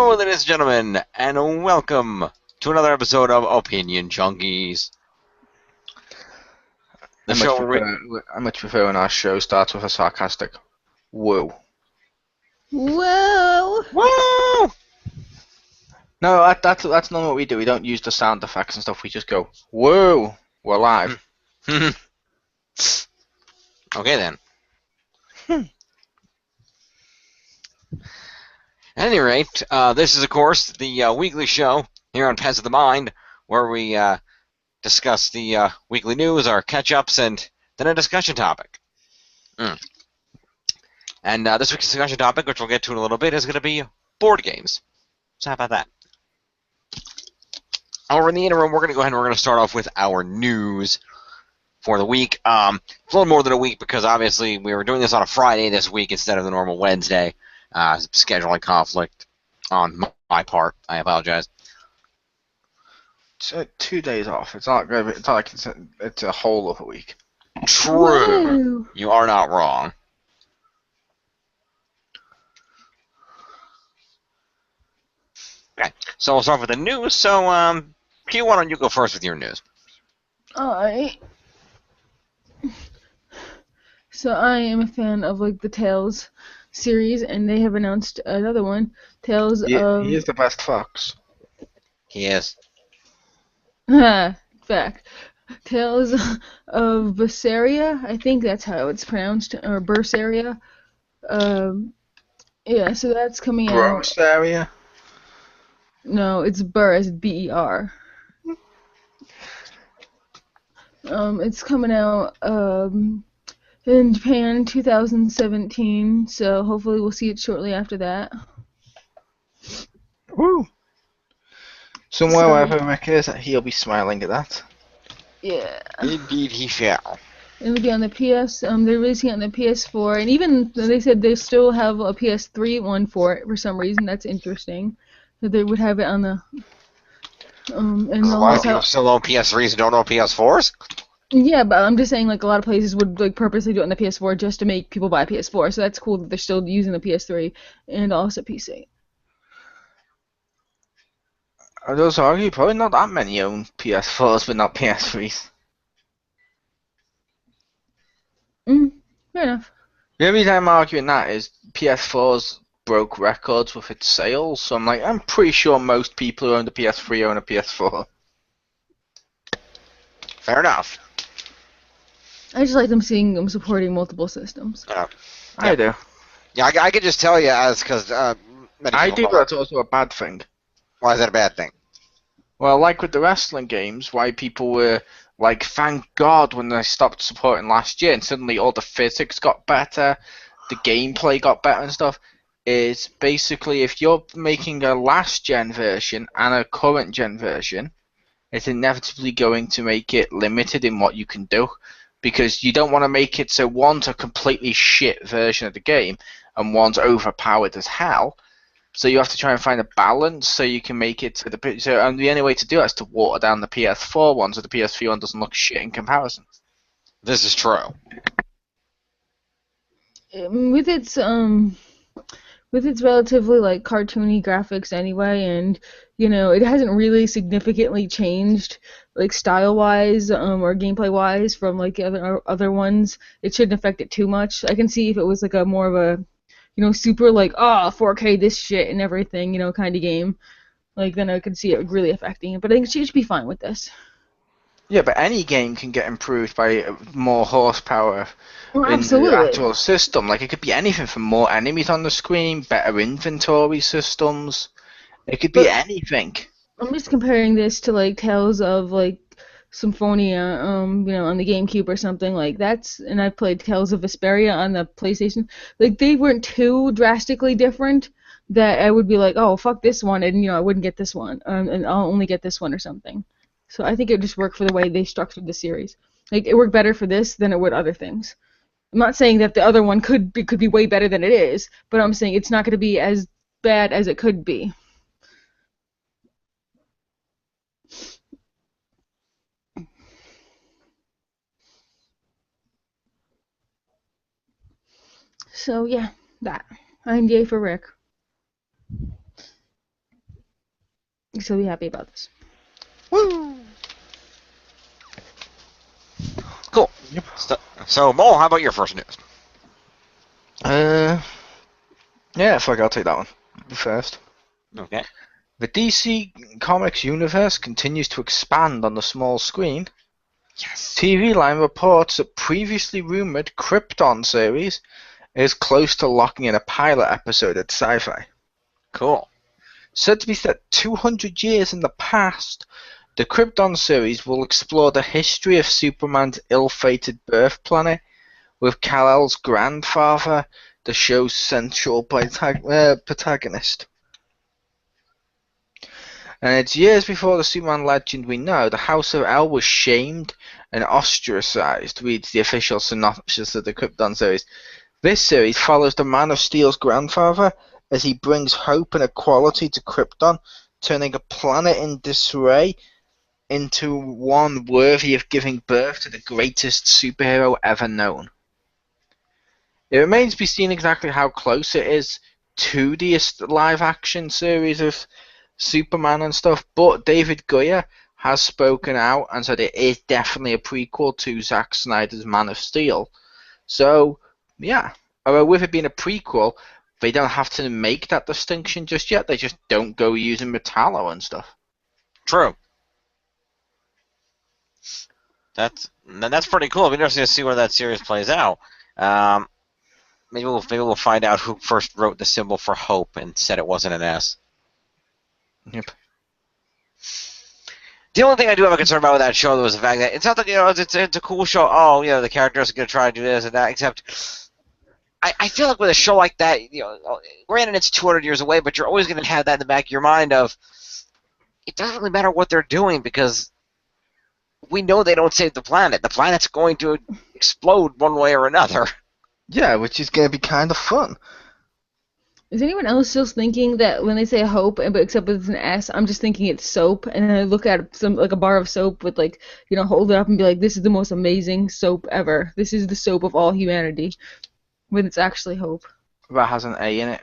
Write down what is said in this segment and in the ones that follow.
Hello, ladies and gentlemen, and welcome to another episode of Opinion Junkies. I much prefer when our show starts with a sarcastic whoa. Whoa! Woo! No, that's not what we do. We don't use the sound effects and stuff. We just go whoa. We're live. Okay then. At any rate, this is of course the weekly show here on Pens of the Mind, where we discuss the weekly news, our catch-ups, and then a discussion topic. And this week's discussion topic, which we'll get to in a little bit, is going to be board games. So how about that? Over in the interim, we're going to go ahead and we're going to start off with our news for the week. It's a little more than a week because obviously we were doing this on a Friday this week instead of the normal Wednesday. Scheduling conflict on my part. I apologize. It's 2 days off. It's not like it's a whole of a week. True. Whoa. You are not wrong. Okay, so we'll start with the news. So, Q, why don't you go first with your news? Alright. So I am a fan of the Tales series, and they have announced another one, Tales of... He is the best fox. He is. Fact. Tales of Berseria, I think that's how it's pronounced, or Berseria. Yeah, so that's coming out. Gross area. No, it's Ber, it's B-E-R. It's coming out in Japan 2017, so hopefully we'll see it shortly after that. Woo! Somewhere wherever Rick is, he'll be smiling at that. Yeah. Indeed, he shall. It'll be on the PS. They're releasing it on the PS4, and even they said they still have a PS3 one for it for some reason. That's interesting that they would have it on the. And A lot of people still own PS3s and don't own PS4s? Yeah, but I'm just saying, a lot of places would purposely do it on the PS4 just to make people buy PS4. So that's cool that they're still using the PS3 and also PC. I'd also argue probably not that many own PS4s, but not PS3s. Fair enough. The only reason I'm arguing that is PS4s broke records with its sales, so I'm pretty sure most people who own the PS3 own a PS4. Fair enough. I just like seeing them supporting multiple systems. I do. Yeah, I can just tell you as because I do, but that's also a bad thing. Why is that a bad thing? Well, like with the wrestling games, why people were like, thank God when they stopped supporting last year, and suddenly all the physics got better, the gameplay got better and stuff, is basically if you're making a last-gen version and a current-gen version, it's inevitably going to make it limited in what you can do, because you don't want to make it so one's a completely shit version of the game and one's overpowered as hell. So you have to try and find a balance so you can make it to the and the only way to do that is to water down the PS4 one so the PS3 one doesn't look shit in comparison. This is true. With its relatively cartoony graphics anyway, and it hasn't really significantly changed style-wise or gameplay-wise from the other ones. It shouldn't affect it too much. I can see if it was a more of a super 4K this shit and everything, kind of game. Then I could see it really affecting it. But I think it should be fine with this. Yeah, but any game can get improved by more horsepower in absolutely. the actual system. It could be anything from more enemies on the screen, better inventory systems. It could be anything. I'm just comparing this to Tales of Symphonia, on the GameCube or something that's, and I played Tales of Vesperia on the PlayStation. They weren't too drastically different that I would be oh, fuck this one, and I wouldn't get this one, and I'll only get this one or something. So I think it would just work for the way they structured the series. It worked better for this than it would other things. I'm not saying that the other one could be way better than it is, but I'm saying it's not going to be as bad as it could be. So yeah, that. I'm Yay for Rick. So be happy about this. Woo! Cool. Yep. So, Mo, how about your first news? Yeah, fuck, I'll take that one first. Okay. The DC Comics universe continues to expand on the small screen. Yes. TV Line reports that previously rumored Krypton series is close to locking in a pilot episode at Sci-Fi. Cool. Said to be set 200 years in the past, the Krypton series will explore the history of Superman's ill-fated birth planet, with Kal-El's grandfather the show's central protagonist. And it's years before the Superman legend we know, the House of El was shamed and ostracized, reads the official synopsis of the Krypton series. This series follows the Man of Steel's grandfather as he brings hope and equality to Krypton, turning a planet in disarray into one worthy of giving birth to the greatest superhero ever known. It remains to be seen exactly how close it is to the live-action series of Superman and stuff, but David Goyer has spoken out and said it is definitely a prequel to Zack Snyder's Man of Steel. So, yeah, although with it being a prequel, they don't have to make that distinction just yet. They just don't go using Metallo and stuff. True. That's pretty cool. It'll be interesting to see where that series plays out. Maybe we'll find out who first wrote the symbol for hope and said it wasn't an S. Yep. The only thing I do have a concern about with that show was the fact that it's not that it's a cool show. Oh, the characters are gonna try to do this and that. Except, I feel like with a show like that, granted it's 200 years away, but you're always gonna have that in the back of your mind of it doesn't really matter what they're doing because we know they don't save the planet. The planet's going to explode one way or another. Yeah, which is going to be kind of fun. Is anyone else just thinking that when they say hope, but except with an S, I'm just thinking it's soap, and then I look at some like a bar of soap with hold it up and be like, this is the most amazing soap ever. This is the soap of all humanity, when it's actually hope. That has an A in it.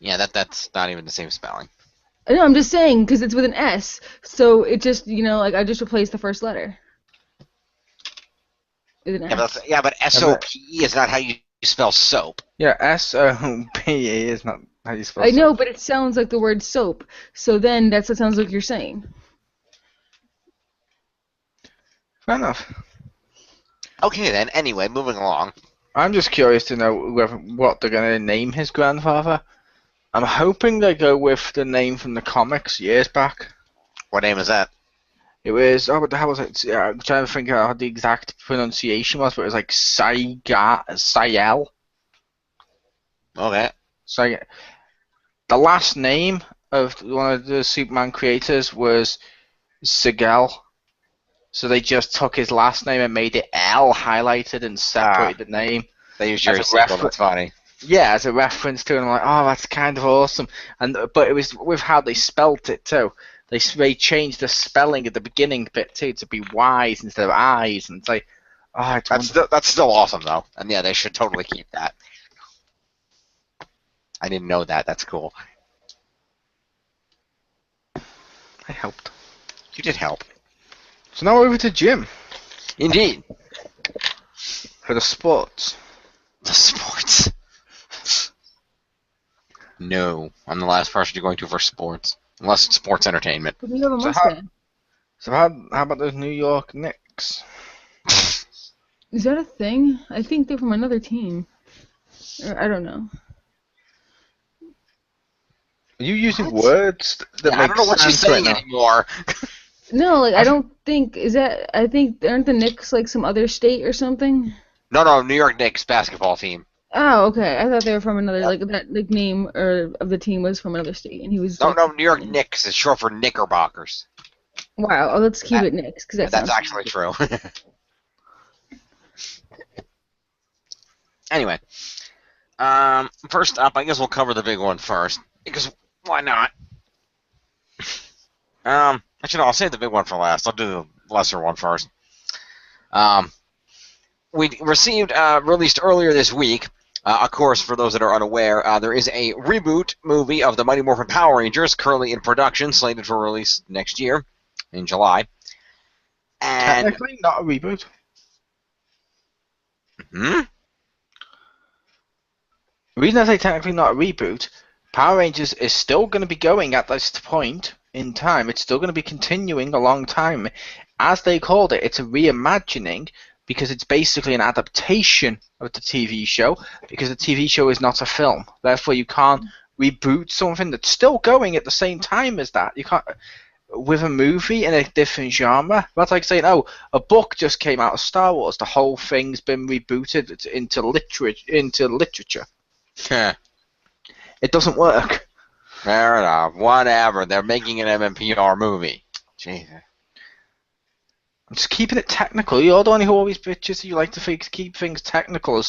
Yeah, that's not even the same spelling. No, I'm just saying because it's with an S, so it just I just replaced the first letter. With an S. But S-O-P-E is not how you spell soap. Yeah, S-O-P-E is not how you spell soap. I know, soap. but it sounds like the word soap, so then that's what sounds like you're saying. Fair enough. Okay then, anyway, moving along. I'm just curious to know what they're going to name his grandfather. I'm hoping they go with the name from the comics years back. What name is that? It was, what the hell was it? Yeah, I'm trying to think out how the exact pronunciation was, but it was like Sayel. Okay. The last name of one of the Superman creators was Sigel. So they just took his last name and made it L highlighted and separated the name. They used Jerry Siegel, that's funny. Yeah, as a reference to it, and I'm like, oh, that's kind of awesome. But it was with how they spelt it too. They changed the spelling at the beginning bit too to be Y's instead of I's, and it's like, oh, it's that's still awesome though, and yeah, they should totally keep that. I didn't know that. That's cool. I helped. You did help. So now over to Jim. Indeed. For the sports. The sports. No, I'm the last person you're going to for sports. Unless it's sports entertainment. But you have a mustache. So how about those New York Knicks? Is that a thing? I think they're from another team. Or, I don't know. Are you using words that make I don't know what you're saying anymore. No, I don't think I think aren't the Knicks like some other state or something? No, New York Knicks basketball team. Oh, okay. I thought they were from another that name of the team was from another state, and he was. No, New York Knicks is short for Knickerbockers. Wow. Oh, let's keep it Knicks because that's actually true. Anyway, first up, I guess we'll cover the big one first because why not? Actually, no, I'll save the big one for last. I'll do the lesser one first. We received released earlier this week Of course, for those that are unaware, there is a reboot movie of the Mighty Morphin Power Rangers currently in production, slated for release next year in July. And Technically, not a reboot. hmm? The reason I say technically not a reboot, Power Rangers is still going to be going at this point in time. It's still going to be continuing a long time. As they called it, it's a reimagining because it's basically an adaptation of the TV show because the TV show is not a film. Therefore, you can't reboot something that's still going at the same time as that. You can't with a movie in a different genre. That's like saying, oh, a book just came out of Star Wars. The whole thing's been rebooted into literature. It doesn't work. Fair enough. Whatever. They're making an MMPR movie. Jesus. I'm just keeping it technical. You're the one who always bitches. You like to keep things technical.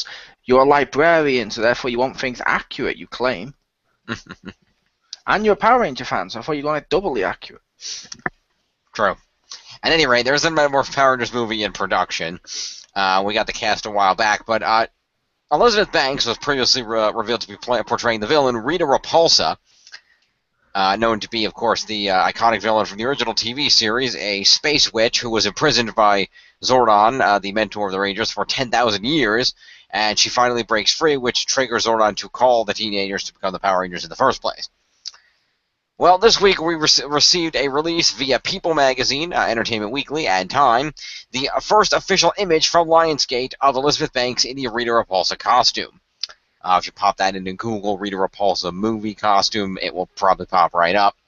You're a librarian, so therefore you want things accurate, you claim. And you're a Power Ranger fan, so therefore you want it doubly accurate. True. At any rate, there's a Metamorph Power Rangers movie in production. We got the cast a while back, but Elizabeth Banks was previously revealed to be portraying the villain Rita Repulsa, known to be, of course, the iconic villain from the original TV series, a space witch who was imprisoned by Zordon, the mentor of the Rangers, for 10,000 years, and she finally breaks free, which triggers Zordon to call the teenagers to become the Power Rangers in the first place. Well, this week we received a release via People Magazine, Entertainment Weekly, and Time, the first official image from Lionsgate of Elizabeth Banks in the Rita Repulsa costume. If you pop that into Google, Rita Repulsa movie costume, it will probably pop right up.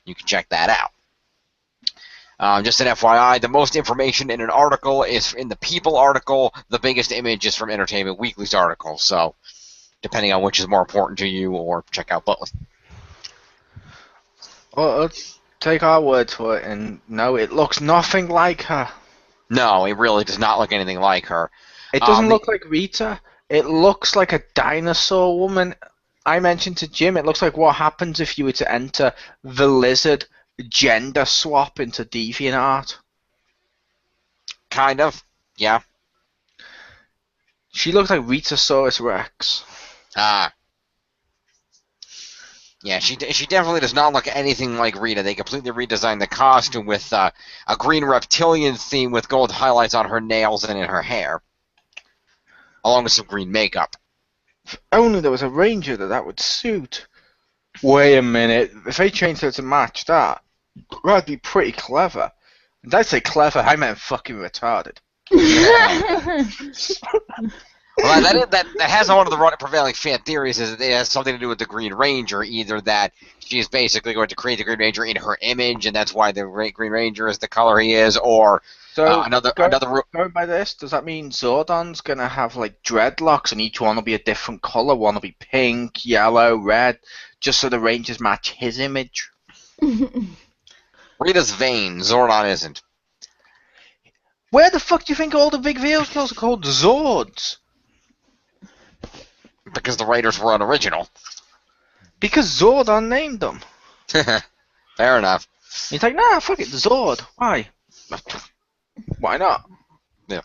You can check that out. Just an FYI, the most information in an article is in the People article. The biggest image is from Entertainment Weekly's article. So, depending on which is more important to you, or check out both. Well, let's take our word for it, and no, it looks nothing like her. No, it really does not look anything like her. It doesn't look like Rita. It looks like a dinosaur woman. I mentioned to Jim, it looks like what happens if you were to enter the lizard gender swap into DeviantArt. Kind of, yeah. She looks like Ritasaurus Rex. Yeah, she definitely does not look anything like Rita. They completely redesigned the costume with a green reptilian theme with gold highlights on her nails and in her hair, along with some green makeup. If only there was a Ranger that would suit. Wait a minute. If they changed her to match that, that'd be pretty clever. And I say clever, I meant fucking retarded. Well, that has one of the prevailing fan theories is that it has something to do with the Green Ranger, either that she is basically going to create the Green Ranger in her image, and that's why the Green Ranger is the color he is, or going by this, does that mean Zordon's gonna have like dreadlocks, and each one will be a different color? One will be pink, yellow, red, just so the Rangers match his image. Rita's vain, Zordon isn't. Where the fuck do you think all the big vehicles are called Zords? Because the writers were unoriginal. Because Zordon named them. Fair enough. He's like, nah, fuck it, Zord. Why? Why not? Yeah.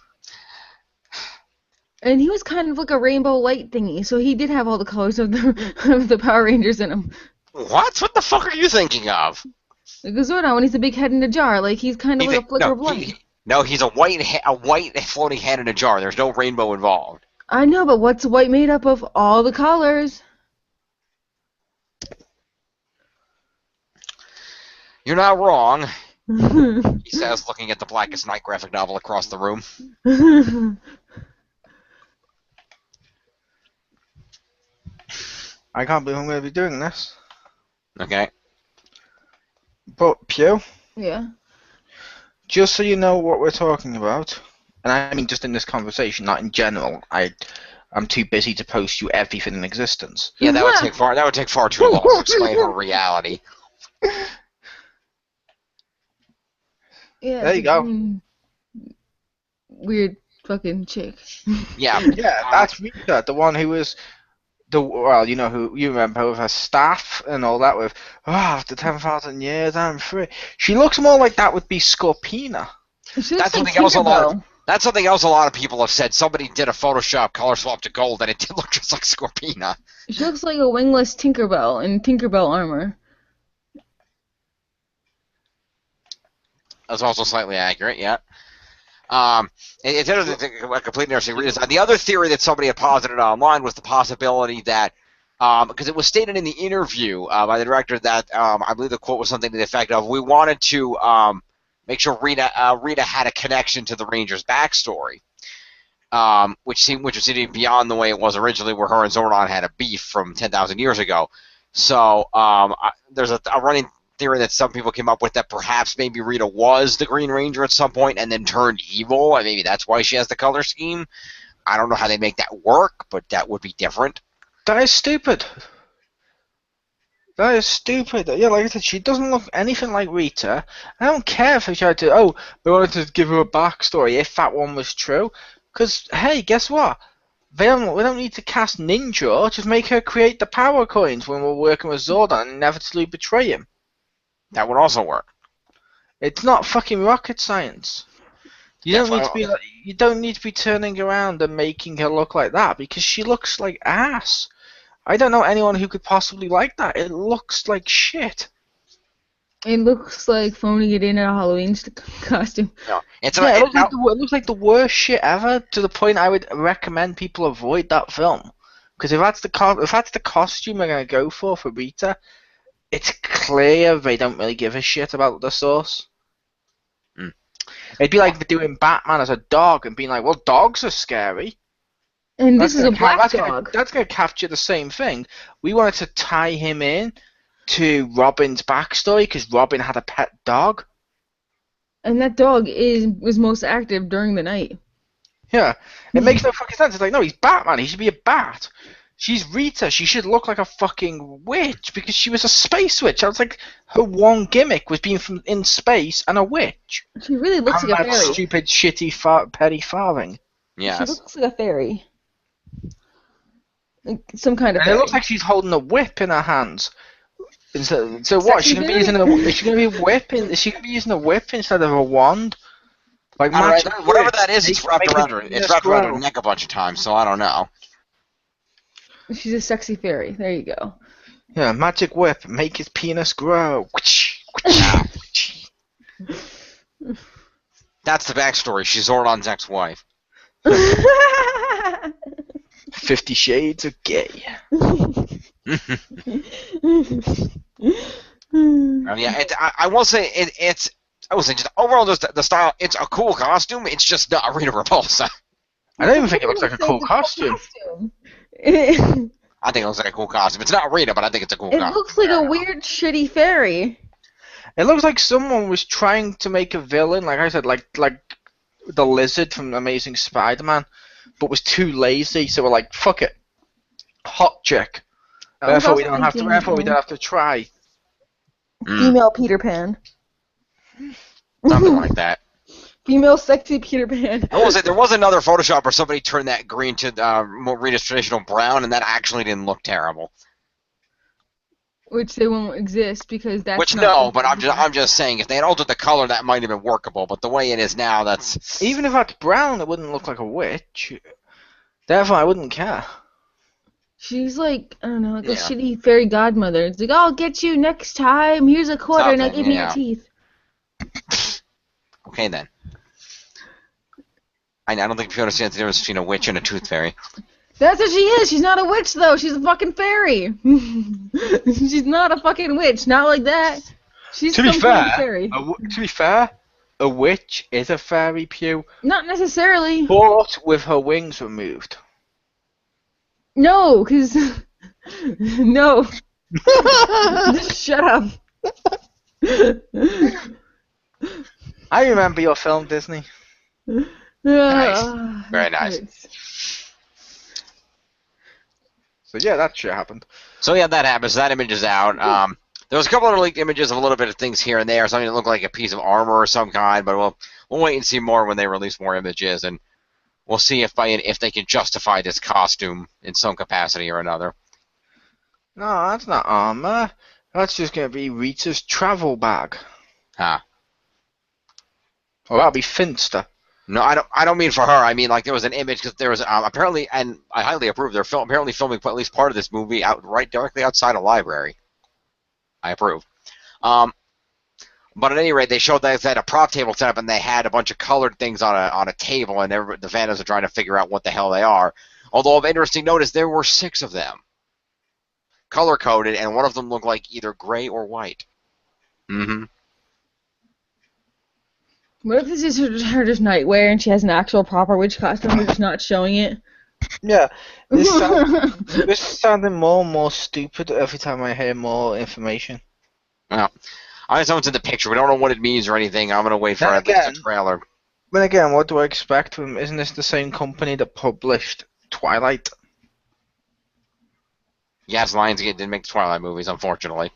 And he was kind of like a rainbow light thingy, so he did have all the colors of the Power Rangers in him. What? What the fuck are you thinking of? Like Zordon, when he's a big head in a jar, like he's kind of like a flicker of light. No, he's a white floating head in a jar. There's no rainbow involved. I know, but what's white made up of? All the colors. You're not wrong, he says, looking at the Blackest Night graphic novel across the room. I can't believe I'm going to be doing this. Okay. But, Pew? Yeah? Just so you know what we're talking about, and I mean just in this conversation, not in general, I'm too busy to post you everything in existence. Yeah, that would take far too long to explain her reality. Yeah. There you go. Weird fucking chick. Yeah. Yeah, that's Rita, the one who was you know who you remember with her staff and all that with after 10,000 years I'm free. She looks more like that would be Scorpina. She looks That's like something else a lot. That's something else a lot of people have said. Somebody did a Photoshop color swap to gold, and it did look just like Scorpina. She looks like a wingless Tinkerbell in Tinkerbell armor. That's also slightly accurate, yeah. It's a completely interesting redesign. The other theory that somebody had posited online was the possibility that, because it was stated in the interview by the director that I believe the quote was something to the effect of, "We wanted to make sure Rita had a connection to the Ranger's backstory, which was sitting beyond the way it was originally, where her and Zordon had a beef from 10,000 years ago." So there's a running theory that some people came up with that perhaps maybe Rita was the Green Ranger at some point and then turned evil, and maybe that's why she has the color scheme. I don't know how they make that work, but that would be different. That is stupid. That is stupid. Yeah, like I said, she doesn't look anything like Rita. I don't care if they tried to, they wanted to give her a backstory, if that one was true. Because, hey, guess what? We don't need to cast Ninja, just make her create the power coins when we're working with Zordon and inevitably betray him. That would also work. It's not fucking rocket science. You don't need to be turning around and making her look like that, because she looks like ass. I don't know anyone who could possibly like that. It looks like shit. It looks like phoning it in a Halloween costume. No, it looks like the worst shit ever, to the point I would recommend people avoid that film. Because if that's the costume they're gonna go for Rita, it's clear they don't really give a shit about the source. Mm. It'd be like doing Batman as a dog and being like, well, dogs are scary. And this is a black dog. That's going to capture the same thing. We wanted to tie him in to Robin's backstory because Robin had a pet dog. And that dog was most active during the night. Yeah. It makes no fucking sense. It's like, no, he's Batman. He should be a bat. She's Rita. She should look like a fucking witch because she was a space witch. I was like, her one gimmick was being from in space and a witch. She really looks like a fairy. Stupid, shitty, petty farthing. Yes. She looks like a fairy. Like some kind of and fairy. It looks like she's holding a whip in her hands. So what? Is she gonna be using is she gonna be whipping? Is she gonna be using a whip instead of a wand? Like whatever that is, it's wrapped around her. It's wrapped around her neck a bunch of times, so I don't know. She's a sexy fairy. There you go. Yeah, magic whip, make his penis grow. That's the backstory. She's Zordon's ex-wife. 50 Shades of Gay. Yeah, I will say it's. I will say just overall, just the style. It's a cool costume. It's just not Rita Repulsa. I don't even think it looks like a cool costume. I think it looks like a cool costume. It's not Rita, but I think it's a cool costume. It looks like a weird, shitty fairy. It looks like someone was trying to make a villain, like I said, like the Lizard from Amazing Spider-Man, but was too lazy. So we're like, fuck it, hot chick. Therefore we don't have to try. Female Peter Pan. Something like that. Female sexy Peter Pan. I will say there was another Photoshop where somebody turned that green to more Rita's traditional brown, and that actually didn't look terrible. Which they won't exist because that's but I'm just saying if they had altered the color, that might have been workable. But the way it is now, that's even if that's brown, it wouldn't look like a witch. Therefore, I wouldn't care. She's like, I don't know, like a shitty fairy godmother. It's like, I'll get you next time. Here's a quarter, now give me your teeth. Okay then. I don't think you understand the difference between a witch and a tooth fairy. That's what she is. She's not a witch, though. She's a fucking fairy. She's not a fucking witch. Not like that. She's some kind of fairy. To be fair, a witch is a fairy, Pew. Not necessarily. But with her wings removed. No, because... no. Just shut up. I remember your film, Disney. Nice. Very nice. So yeah, that shit happened. So yeah, that happens. That image is out. There was a couple of leaked images of a little bit of things here and there, something that looked like a piece of armor or some kind. But we'll wait and see more when they release more images, and we'll see if they can justify this costume in some capacity or another. No, that's not armor. That's just gonna be Rita's travel bag. Huh. Or that'll be Finster. No, I don't mean for her. I mean like there was an image because there was apparently, and I highly approve. They're apparently filming at least part of this movie directly outside a library. I approve. Um, but at any rate, they showed that they had a prop table set up and they had a bunch of colored things on a table, and the fandoms are trying to figure out what the hell they are. Although of interesting notice, there were 6 of them, color coded, and one of them looked like either gray or white. Mm-hmm. What if this is her just nightwear and she has an actual proper witch costume, we're just not showing it? Yeah, this is sounding more and more stupid every time I hear more information. Well, I just know it's in the picture. We don't know what it means or anything. I'm gonna wait for at least a trailer. But again, what do I expect from? Isn't this the same company that published Twilight? Yes, Lionsgate did make the Twilight movies, unfortunately.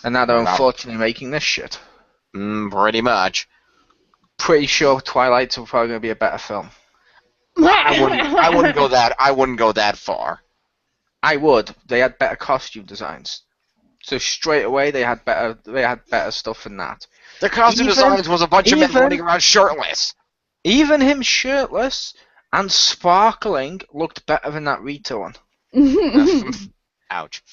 And now they're unfortunately making this shit. Pretty much. Pretty sure Twilight's probably going to be a better film. I wouldn't go that. I wouldn't go that far. I would. They had better costume designs. So straight away they had better stuff than that. The costume designs was a bunch of men running around shirtless. Even him shirtless and sparkling looked better than that Rita one. Ouch.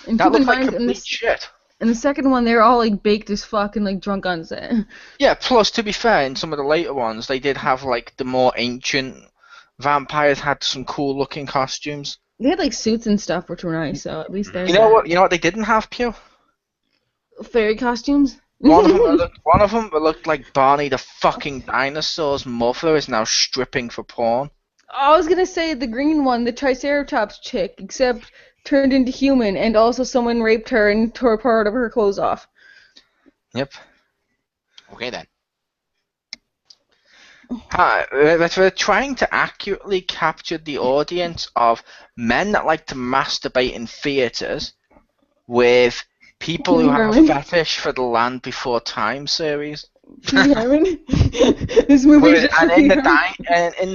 And that looked like complete shit. And the second one, they were all like baked as fuck and like drunk on set. Yeah, plus to be fair, in some of the later ones, they did have like the more ancient vampires had some cool looking costumes. They had like suits and stuff, which were nice. So at least there's You know what they didn't have, Pew? Fairy costumes. One of them looked like Barney the fucking dinosaur's mother is now stripping for porn. I was gonna say the green one, the Triceratops chick, except turned into human, and also someone raped her and tore part of her clothes off. Yep. Okay then. We're trying to accurately capture the audience of men that like to masturbate in theaters with people who have a fetish for the Land Before Time series. This movie and in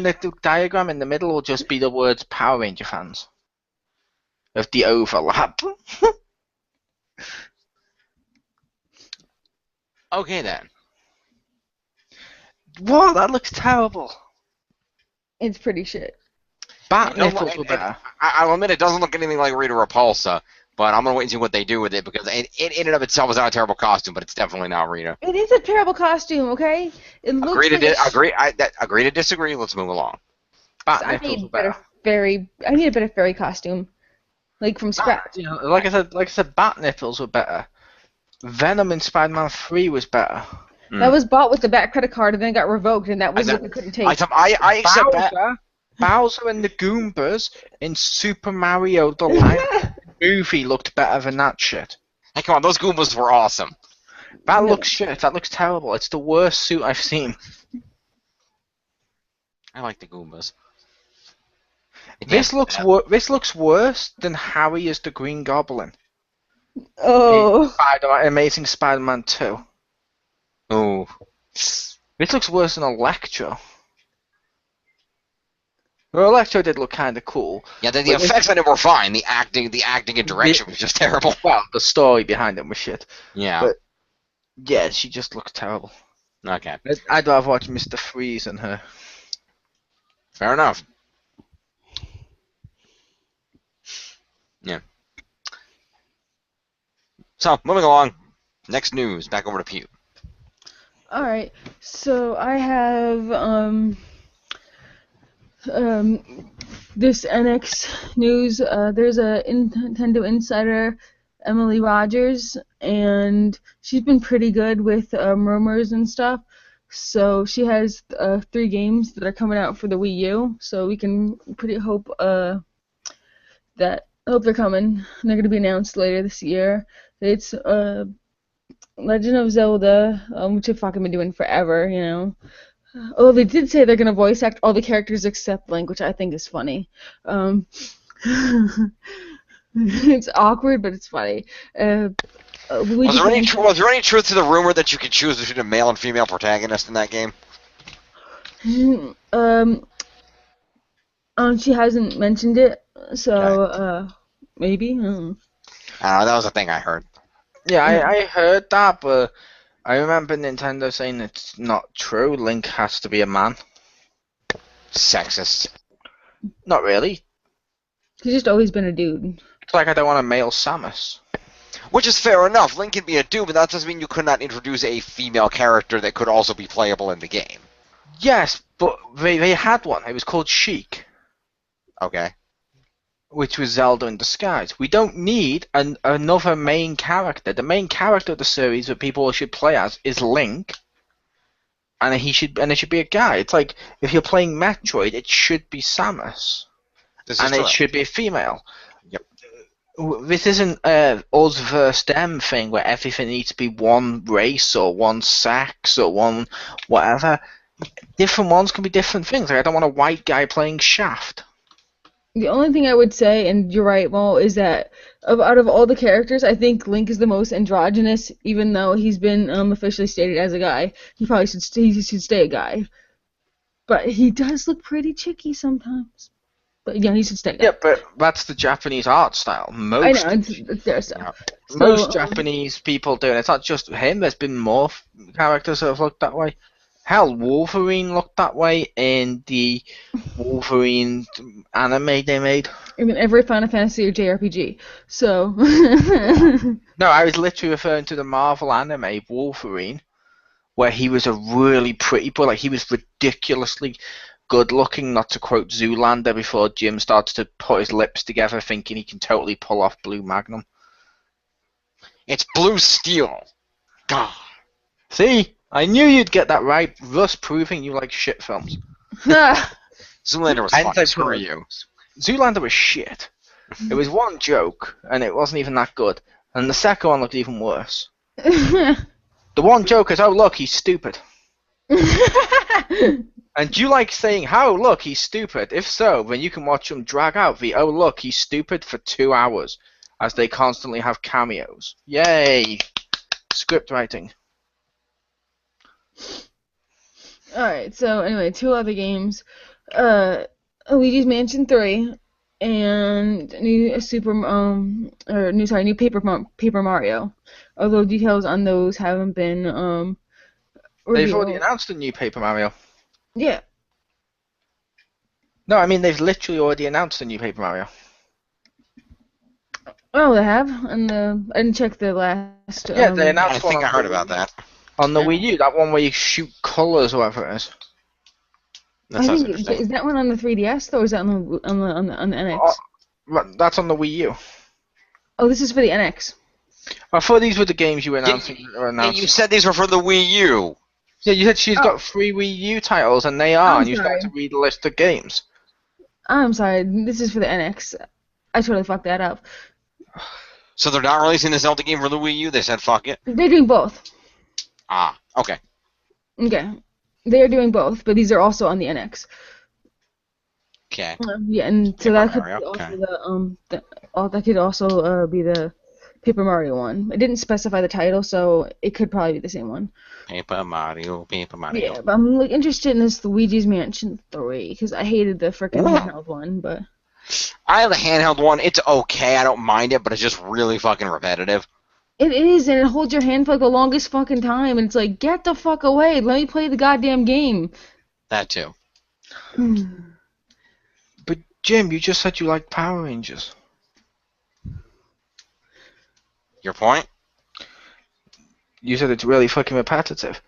the diagram in the middle will just be the words Power Ranger fans. Of the overlap. Okay then. Whoa, that looks terrible. It's pretty shit. Bat nipples were better. I'll admit it doesn't look anything like Rita Repulsa, but I'm gonna wait and see what they do with it because it in and of itself is not a terrible costume, but it's definitely not Rita. It is a terrible costume, okay? It looks agree to disagree. Let's move along. Bat nipples were better. I need a better fairy costume. Like from scratch. Like I said, bat nipples were better. Venom in Spider-Man 3 was better. That was bought with the Bat credit card and then got revoked, and that was what we couldn't take. I accept that. Bowser and the Goombas in Super Mario the Land movie looked better than that shit. Hey, come on, those Goombas were awesome. That looks shit. That looks terrible. It's the worst suit I've seen. I like the Goombas. This looks worse than Harry as the Green Goblin. Oh. Amazing Spider-Man 2. Oh. This looks worse than Electro. Well, Electro did look kind of cool. Yeah, the effects on it were fine. The acting and direction was just terrible. Well, the story behind it was shit. Yeah. But yeah, she just looks terrible. Okay. I'd rather watch Mr. Freeze than her. Fair enough. Yeah. So, moving along. Next news. Back over to Pew. Alright. So, I have, this NX news. There's a Nintendo insider, Emily Rogers, and she's been pretty good with rumors and stuff. So she has 3 games that are coming out for the Wii U. So we can hope they're coming. And they're going to be announced later this year. It's Legend of Zelda, which they've fucking been doing forever, you know. Although they did say they're going to voice act all the characters except Link, which I think is funny. It's awkward, but it's funny. Was there any truth to the rumor that you could choose between a male and female protagonist in that game? She hasn't mentioned it, so maybe. I don't know. I don't know, that was a thing I heard. Yeah, I heard that, but I remember Nintendo saying it's not true. Link has to be a man. Sexist. Not really. He's just always been a dude. It's like I don't want a male Samus. Which is fair enough. Link can be a dude, but that doesn't mean you could not introduce a female character that could also be playable in the game. Yes, but they had one. It was called Sheik, Okay. which was Zelda in disguise. We don't need another main character. The main character of the series that people should play as is Link, and it should be a guy. It's like if you're playing Metroid, it should be Samus, and it should be a female. Yep. This isn't us versus them thing where everything needs to be one race or one sex or one whatever. Different ones can be different things. Like I don't want a white guy playing Shaft. The only thing I would say, and you're right, Mo, is that out of all the characters, I think Link is the most androgynous, even though he's been officially stated as a guy. He probably should stay a guy. But he does look pretty chicky sometimes. But yeah, he should stay a guy. Yeah, but that's the Japanese art style. I know, it's their stuff. Most Japanese people do, and it's not just him. There's been more characters that have looked that way. Hell, Wolverine looked that way in the Wolverine anime they made. I mean, every Final Fantasy or JRPG. So. No, I was literally referring to the Marvel anime Wolverine, where he was a really pretty boy. Like, he was ridiculously good looking, not to quote Zoolander before Jim starts to put his lips together thinking he can totally pull off Blue Magnum. It's Blue Steel. God. See? I knew you'd get that right, thus proving you like shit films. Zoolander was fun. Screw you. Zoolander was shit. It was one joke, and it wasn't even that good. And the second one looked even worse. The one joke is, oh look, he's stupid. And do you like saying, oh look, he's stupid? If so, then you can watch them drag out the, oh look, he's stupid for 2 hours, as they constantly have cameos. Yay! Script writing. Alright, so anyway, 2 other games. Luigi's Mansion 3 and new Paper Mario. Although details on those haven't been revealed. They've already announced a new Paper Mario. Yeah. No, I mean they've literally already announced a new Paper Mario. Oh, they have? And I didn't check the last. Yeah, they announced one. I think I heard about that. On the Wii U, that one where you shoot colors or whatever it is. That sounds interesting. Is that one on the 3DS or is that on the NX? That's on the Wii U. Oh, this is for the NX. I thought these were the games you were announcing. You said these were for the Wii U. Yeah, you said she's got 3 Wii U titles, and they are, and you started to read the list of games. I'm sorry, this is for the NX. I totally fucked that up. So they're not releasing the Zelda game for the Wii U? They said fuck it? They're doing both. Ah, okay. Okay. They are doing both, but these are also on the NX. Okay. Yeah, and so that could Mario, be also that could also be the Paper Mario one. It didn't specify the title, so it could probably be the same one. Paper Mario. Yeah, but I'm interested in this Luigi's Mansion 3 because I hated the frickin' handheld one, but. I have the handheld one. It's okay. I don't mind it, but it's just really fucking repetitive. It is, and it holds your hand for like the longest fucking time, and it's like, get the fuck away, let me play the goddamn game. That too. But Jim, you just said you like Power Rangers. Your point? You said it's really fucking repetitive.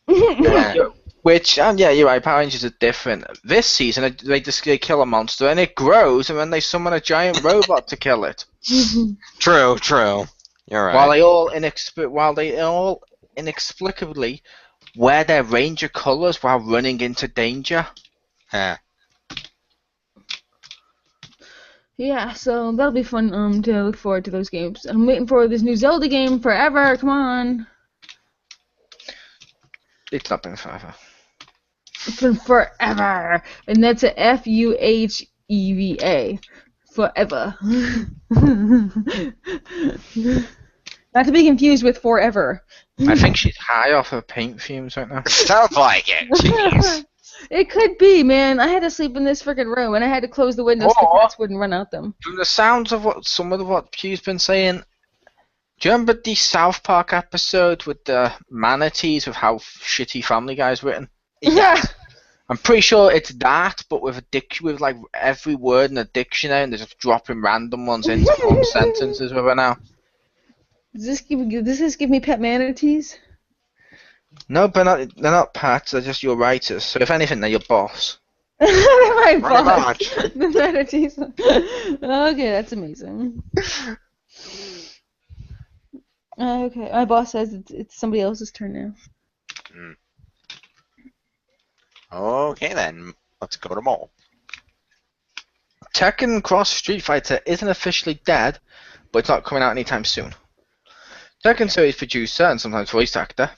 Yeah. Which, yeah, you're right, Power Rangers are different. This season, they kill a monster, and it grows, and then they summon a giant robot to kill it. True. You're right. While they all inexplicably wear their Ranger colors while running into danger. Yeah. Yeah, so that'll be fun to look forward to those games. I'm waiting for this new Zelda game forever. Come on. It's not been forever. It's been forever, and that's a FUHEVA. Forever. Not to be confused with forever. I think she's high off her paint fumes right now. Sounds like it. Jeez. It could be, man. I had to sleep in this freaking room, and I had to close the windows so the cats wouldn't run out them. From the sounds of what Pugh's been saying, Do you remember the South Park episode with the manatees with how shitty Family Guy's written? Yes. I'm pretty sure it's that, but with with like every word in a dictionary, and they're just dropping random ones in to form sentences with it now. Does this give me pet manatees? No, but they're not pets. They're just your writers. So if anything, they're your boss. My Pretty boss. much. The manatees. Okay, that's amazing. Okay, my boss says it's somebody else's turn now. Okay then, let's go to Mole. Tekken Cross Street Fighter isn't officially dead, but it's not coming out anytime soon. Tekken series producer and sometimes voice actor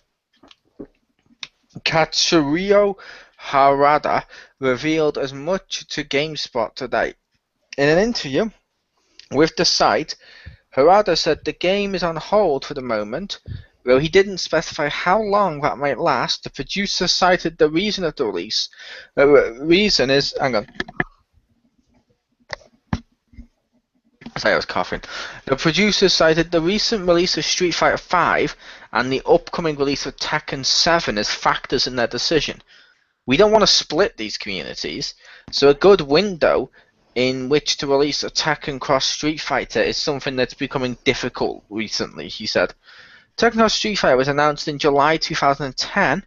Katsuhiro Harada revealed as much to GameSpot today. In an interview with the site, Harada said the game is on hold for the moment, though he didn't specify how long that might last. The producer cited the reason of the release. Reason is, hang on. Sorry, I was coughing. The producer cited the recent release of Street Fighter V and the upcoming release of Tekken 7 as factors in their decision. We don't want to split these communities, so a good window in which to release a Tekken Cross Street Fighter is something that's becoming difficult recently, he said. Tekken Cross Street Fighter was announced in July 2010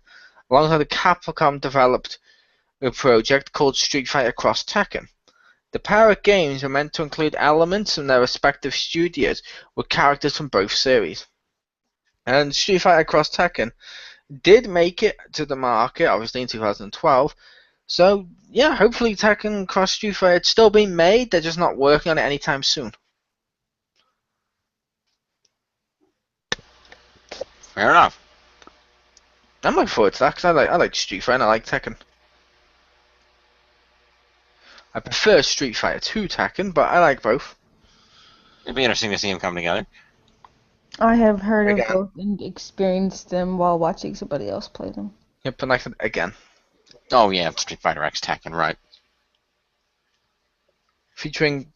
alongside a Capcom developed a project called Street Fighter Cross Tekken. The pair of games were meant to include elements from their respective studios with characters from both series. And Street Fighter Cross Tekken did make it to the market, obviously in 2012. So, yeah, hopefully Tekken Cross Street Fighter, it's still being made, they're just not working on it anytime soon. Fair enough. I'm looking forward to that, because I like Street Fighter and I like Tekken. I prefer Street Fighter to Tekken, but I like both. It'd be interesting to see them come together. I have heard Again. of both and experienced them while watching somebody else play them. Yep, and like again. Oh yeah, Street Fighter X Tekken, right. Featuring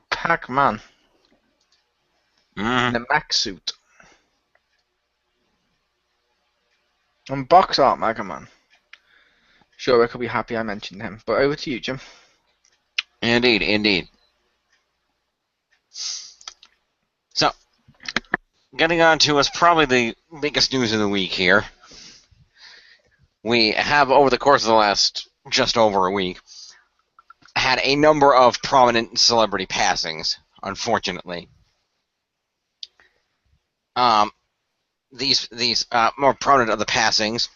Pac-Man in a mech suit. And box art Mega Man. Sure, I could be happy I mentioned him. But over to you, Jim. Indeed, indeed. So, getting on to what's probably the biggest news of the week here. We have, over the course of the last just over a week, had a number of prominent celebrity passings, unfortunately. These more prominent of the passings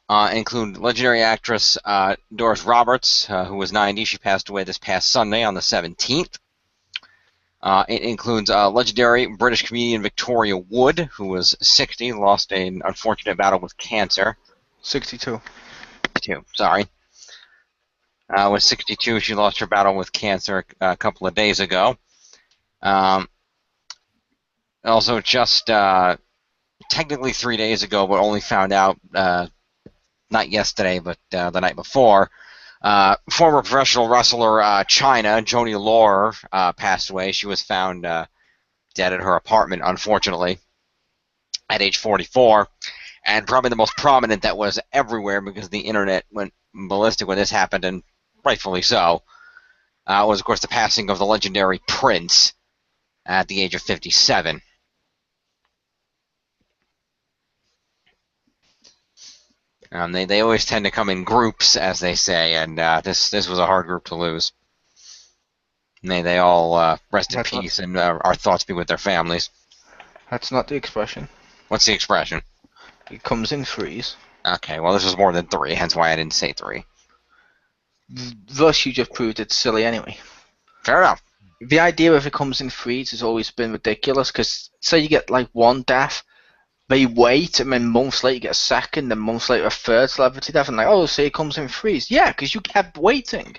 include legendary actress Doris Roberts, who was 90. She passed away this past Sunday on the 17th. It includes legendary British comedian Victoria Wood, who was 60, lost an unfortunate battle with cancer. 62. Sorry. Was 62. She lost her battle with cancer a couple of days ago. Also, just technically 3 days ago, but only found out not yesterday, but the night before. Former professional wrestler Chyna, Joni Laurer, passed away. She was found dead at her apartment, unfortunately, at age 44. And probably the most prominent that was everywhere because the internet went ballistic when this happened, and rightfully so, was, of course, the passing of the legendary Prince at the age of 57. They always tend to come in groups, as they say, and this was a hard group to lose. May they all rest in peace, and our thoughts be with their families. That's not the expression. What's the expression? It comes in threes. Okay, well, this was more than 3, hence why I didn't say 3. Thus, you just proved it's silly anyway. Fair enough. The idea of it comes in threes has always been ridiculous, because say you get like one death, they wait, and then months later you get a second, then months later a third celebrity death, and like, oh, say it comes in threes. Yeah, because you kept waiting.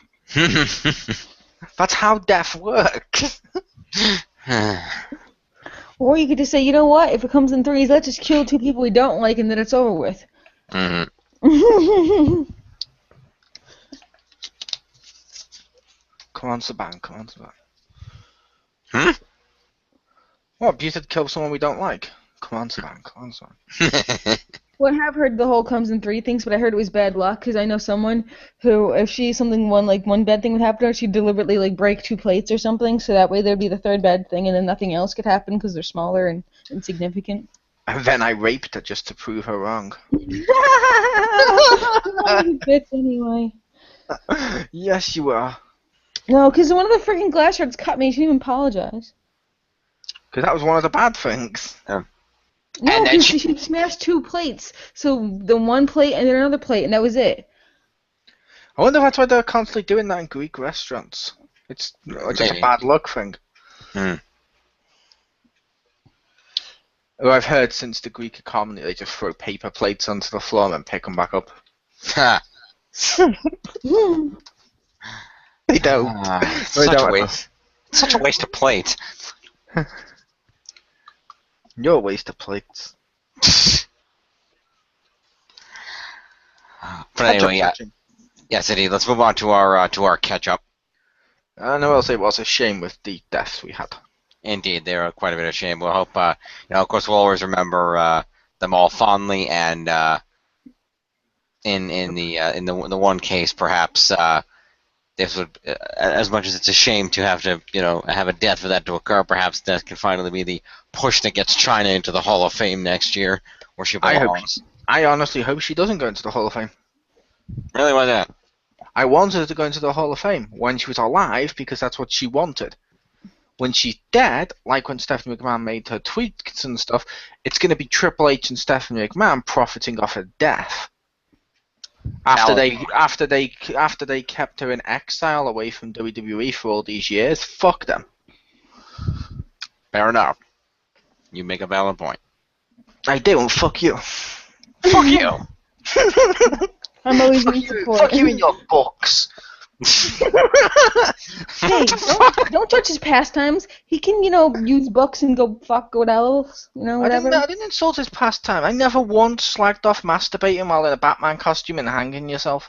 That's how death works. Or you could just say, you know what? If it comes in threes, let's just kill 2 people we don't like, and then it's over with. Mm-hmm. Come on, Saban. Come on, Saban. Hmm? What? You said kill someone we don't like? Come on, son. Come on, son. Well, I have heard the whole comes in three things, but I heard it was bad luck because I know someone who, if one bad thing would happen to her, she'd deliberately like break 2 plates or something, so that way there'd be the third bad thing, and then nothing else could happen because they're smaller and insignificant. And then I raped her just to prove her wrong. Bitch, anyway. Yes, you are. No, because one of the freaking glass shards cut me. She didn't even apologize. Because that was one of the bad things. No, And then because she smashed 2 plates. So the one plate and then another plate, and that was it. I wonder if that's why they're constantly doing that in Greek restaurants. It's just a bad luck thing. Or I've heard since the Greek economy, they just throw paper plates onto the floor and then pick them back up. They don't. Such a waste of plates. You're a waste of plates. But anyway, yes, Eddie. Let's move on to our catch up. I know. I'll say it was a shame with the deaths we had. Indeed, they were quite a bit of shame. We'll hope. Of course, we'll always remember them all fondly, and in the one case, perhaps this would, as much as it's a shame to have a death for that to occur, perhaps that can finally be the push that gets Chyna into the Hall of Fame next year, where she belongs. I honestly hope she doesn't go into the Hall of Fame. Really, why that? I wanted her to go into the Hall of Fame when she was alive because that's what she wanted. When she's dead, like when Stephanie McMahon made her tweets and stuff, it's going to be Triple H and Stephanie McMahon profiting off her death. After they kept her in exile away from WWE for all these years, fuck them. Fair enough. You make a valid point. I do, and fuck you. Fuck you. I'm always in support. Fuck you in your books. Hey, don't judge his pastimes. He can, use books and go fuck what else, whatever. I didn't insult his pastime. I never once slagged off masturbating while in a Batman costume and hanging yourself.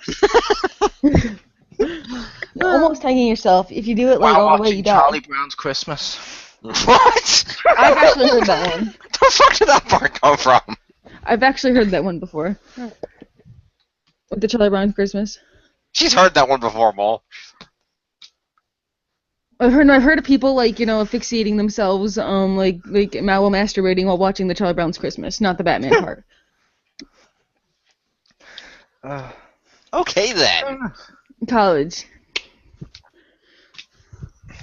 Almost hanging yourself. If you do it all the way you die. Charlie Brown's Christmas. What? I've actually heard that one. The fuck did that part come from? I've actually heard that one before. With the Charlie Brown Christmas. She's heard that one before, Mole. I've heard of people asphyxiating themselves, while masturbating while watching the Charlie Brown's Christmas, not the Batman part. Okay then. College.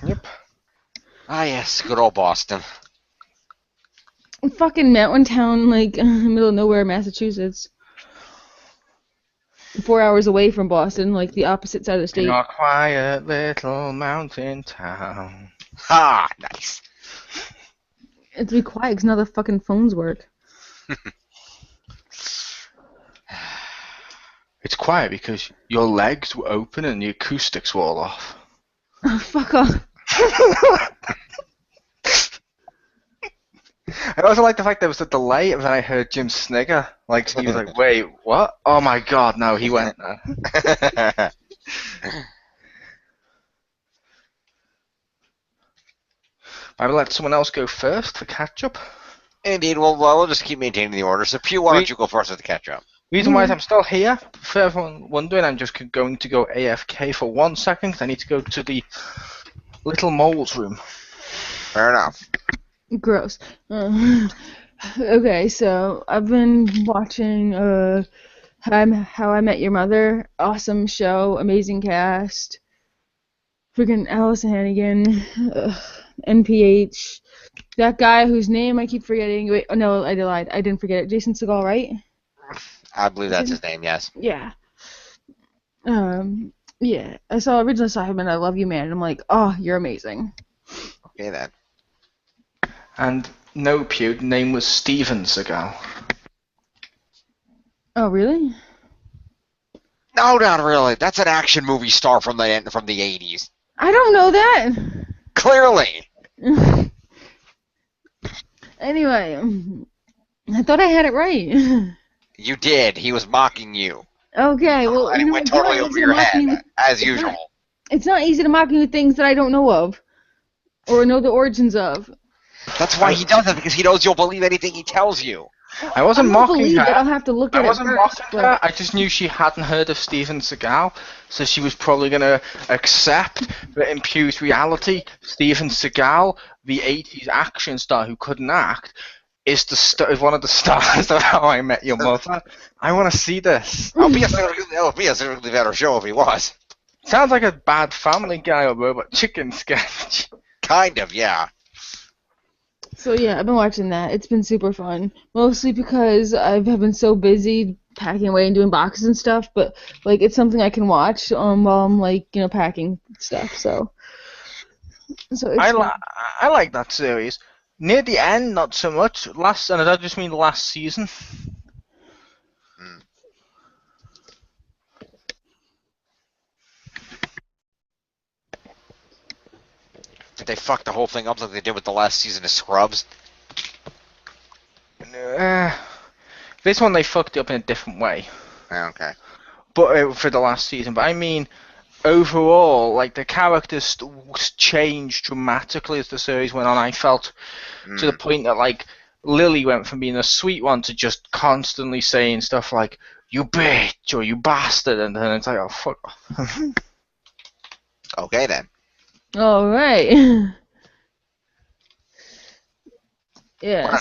Yep. Ah yes, good old Boston. Fucking mountain town, in the middle of nowhere, Massachusetts. 4 hours away from Boston, the opposite side of the state. In a quiet little mountain town. Ah, nice. It's be quiet because none of the fucking phones work. It's quiet because your legs were open and the acoustics were all off. Oh, fuck off. I also like the fact there was a delay and then I heard Jim snigger. He was like, wait, what? Oh my god, no, he went there. I will let someone else go first for catch-up. Indeed, we'll just keep maintaining the order. So, Pew, why don't you go first with the catch-up? Reason why I'm still here, for everyone wondering, I'm just going to go AFK for 1 second because I need to go to the little mole's room. Fair enough. Gross. Okay, so I've been watching How I Met Your Mother. Awesome show, amazing cast. Freaking Allison Hannigan, NPH. That guy whose name I keep forgetting. Wait, oh no, I lied. I didn't forget it. Jason Segel, right? I believe that's his name, yes. Yeah. Yeah. I originally saw him in I Love You Man, and I'm like, oh, you're amazing. Okay then. And no, Pew, the name was Steven Seagal. Oh, really? No, not really. That's an action movie star from the 80s. I don't know that. Clearly. Anyway, I thought I had it right. You did. He was mocking you. Okay, well, And it went totally over your head, as usual. It's not easy to mock me with things that I don't know of, or know the origins of. That's why he does it, because he knows you'll believe anything he tells you. I wasn't I don't mocking believe her. that. I'll have to look I at it wasn't first. mocking But her. I just knew she hadn't heard of Steven Seagal, so she was probably gonna accept that in Pew's reality, Steven Seagal, the '80s action star who couldn't act, is one of the stars of How I Met Your Mother. I want to see this. It'll be a significantly better show if he was. Sounds like a bad Family Guy or Robot Chicken sketch. Kind of, yeah. So yeah, I've been watching that. It's been super fun. Mostly because I've been so busy packing away and doing boxes and stuff, but like it's something I can watch while I'm like, packing stuff. So it's fun. I like that series. Near the end, not so much. And I don't just mean the last season. Did they fuck the whole thing up like they did with the last season of Scrubs? This one they fucked it up in a different way. Okay. But for the last season. But I mean, overall, like the characters changed dramatically as the series went on. I felt to the point that like Lily went from being a sweet one to just constantly saying stuff like "you bitch" or "you bastard," and then it's like, oh fuck off. Okay then. All right. Yeah.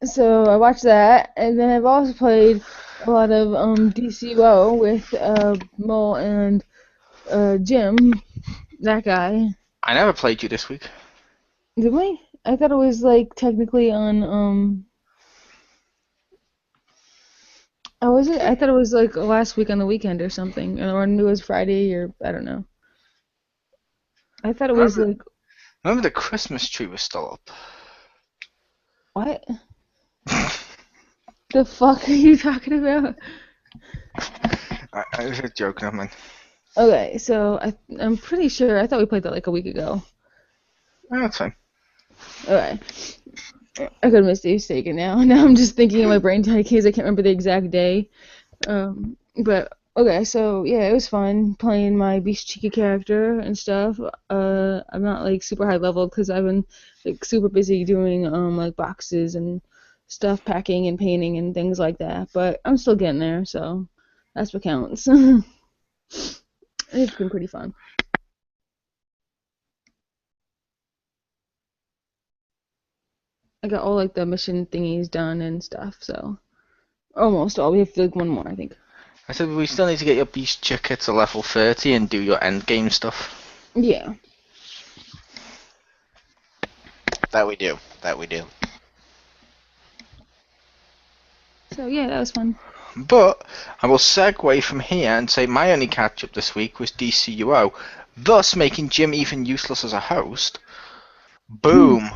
So I watched that, and then I've also played a lot of DCUO with Mo and Jim, that guy. I never played you this week. Did we? I thought it was like technically on Oh, was it? I thought it was like last week on the weekend or something, or it was Friday, or I don't know. I thought it was like. Remember the Christmas tree was still up. What? The fuck are you talking about? I was just joking, man. Okay, so I'm pretty sure I thought we played that like a week ago. Oh, that's fine. Okay. I could have made a mistake now. Now I'm just thinking in my brain because I can't remember the exact day. But okay, so yeah, it was fun playing my Beast Chica character and stuff. I'm not like super high level because I've been like super busy doing like boxes and stuff, packing and painting and things like that. But I'm still getting there, so that's what counts. It's been pretty fun. I got all like the mission thingies done and stuff, so almost all. We have like one more, I think. I said we still need to get your Beast Chica to level 30 and do your end game stuff. Yeah. That we do. So yeah, that was fun. But I will segue from here and say my only catch up this week was DCUO, thus making Jim even useless as a host. Boom.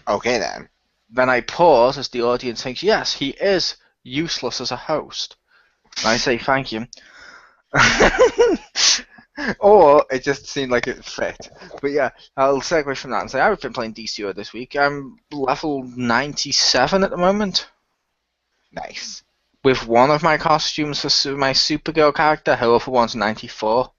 Okay then. Then I pause as the audience thinks, yes, he is useless as a host. And I say thank you. Or it just seemed like it fit. But yeah, I'll segue from that and say I've been playing DCUO this week. I'm level 97 at the moment. Nice. With one of my costumes for my Supergirl character, her other one's 94.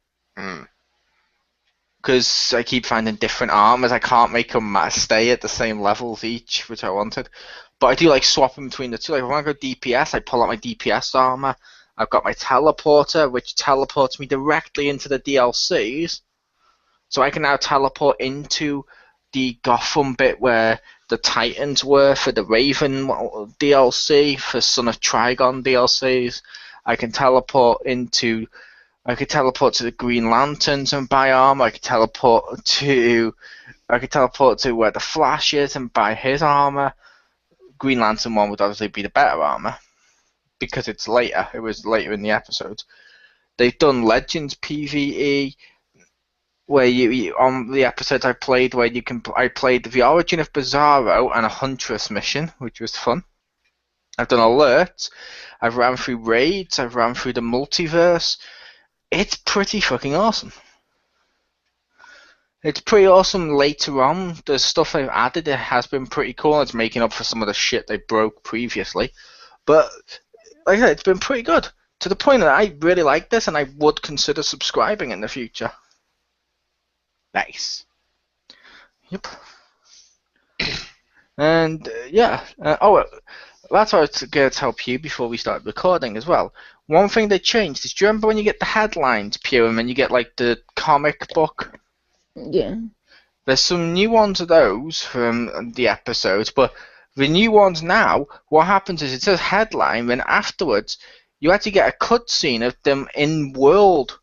Because I keep finding different armors. I can't make them stay at the same levels each, which I wanted. But I do like swapping between the two. Like if I want to go DPS, I pull out my DPS armor. I've got my teleporter, which teleports me directly into the DLCs. So I can now teleport into the Gotham bit where the Titans were for the Raven DLC, for Son of Trigon DLCs. I could teleport to the Green Lanterns and buy armor. I could teleport to where the Flash is and buy his armor. Green Lantern one would obviously be the better armor because it's later. It was later in the episodes. They've done Legends PvE where you on the episodes I played where I played the Origin of Bizarro and a Huntress mission, which was fun. I've done alerts. I've ran through raids. I've ran through the multiverse. It's pretty fucking awesome. It's pretty awesome later on. The stuff they've added, it has been pretty cool. It's making up for some of the shit they broke previously. But, like I said, it's been pretty good. To the point that I really like this and I would consider subscribing in the future. Nice. Yep. And that's what I was going to help you before we start recording as well. One thing they changed is, do you remember when you get the headlines, Pew, and then you get like the comic book? Yeah. There's some new ones of those from the episodes, but the new ones now, what happens is it says headline, then afterwards you actually get a cutscene of them in world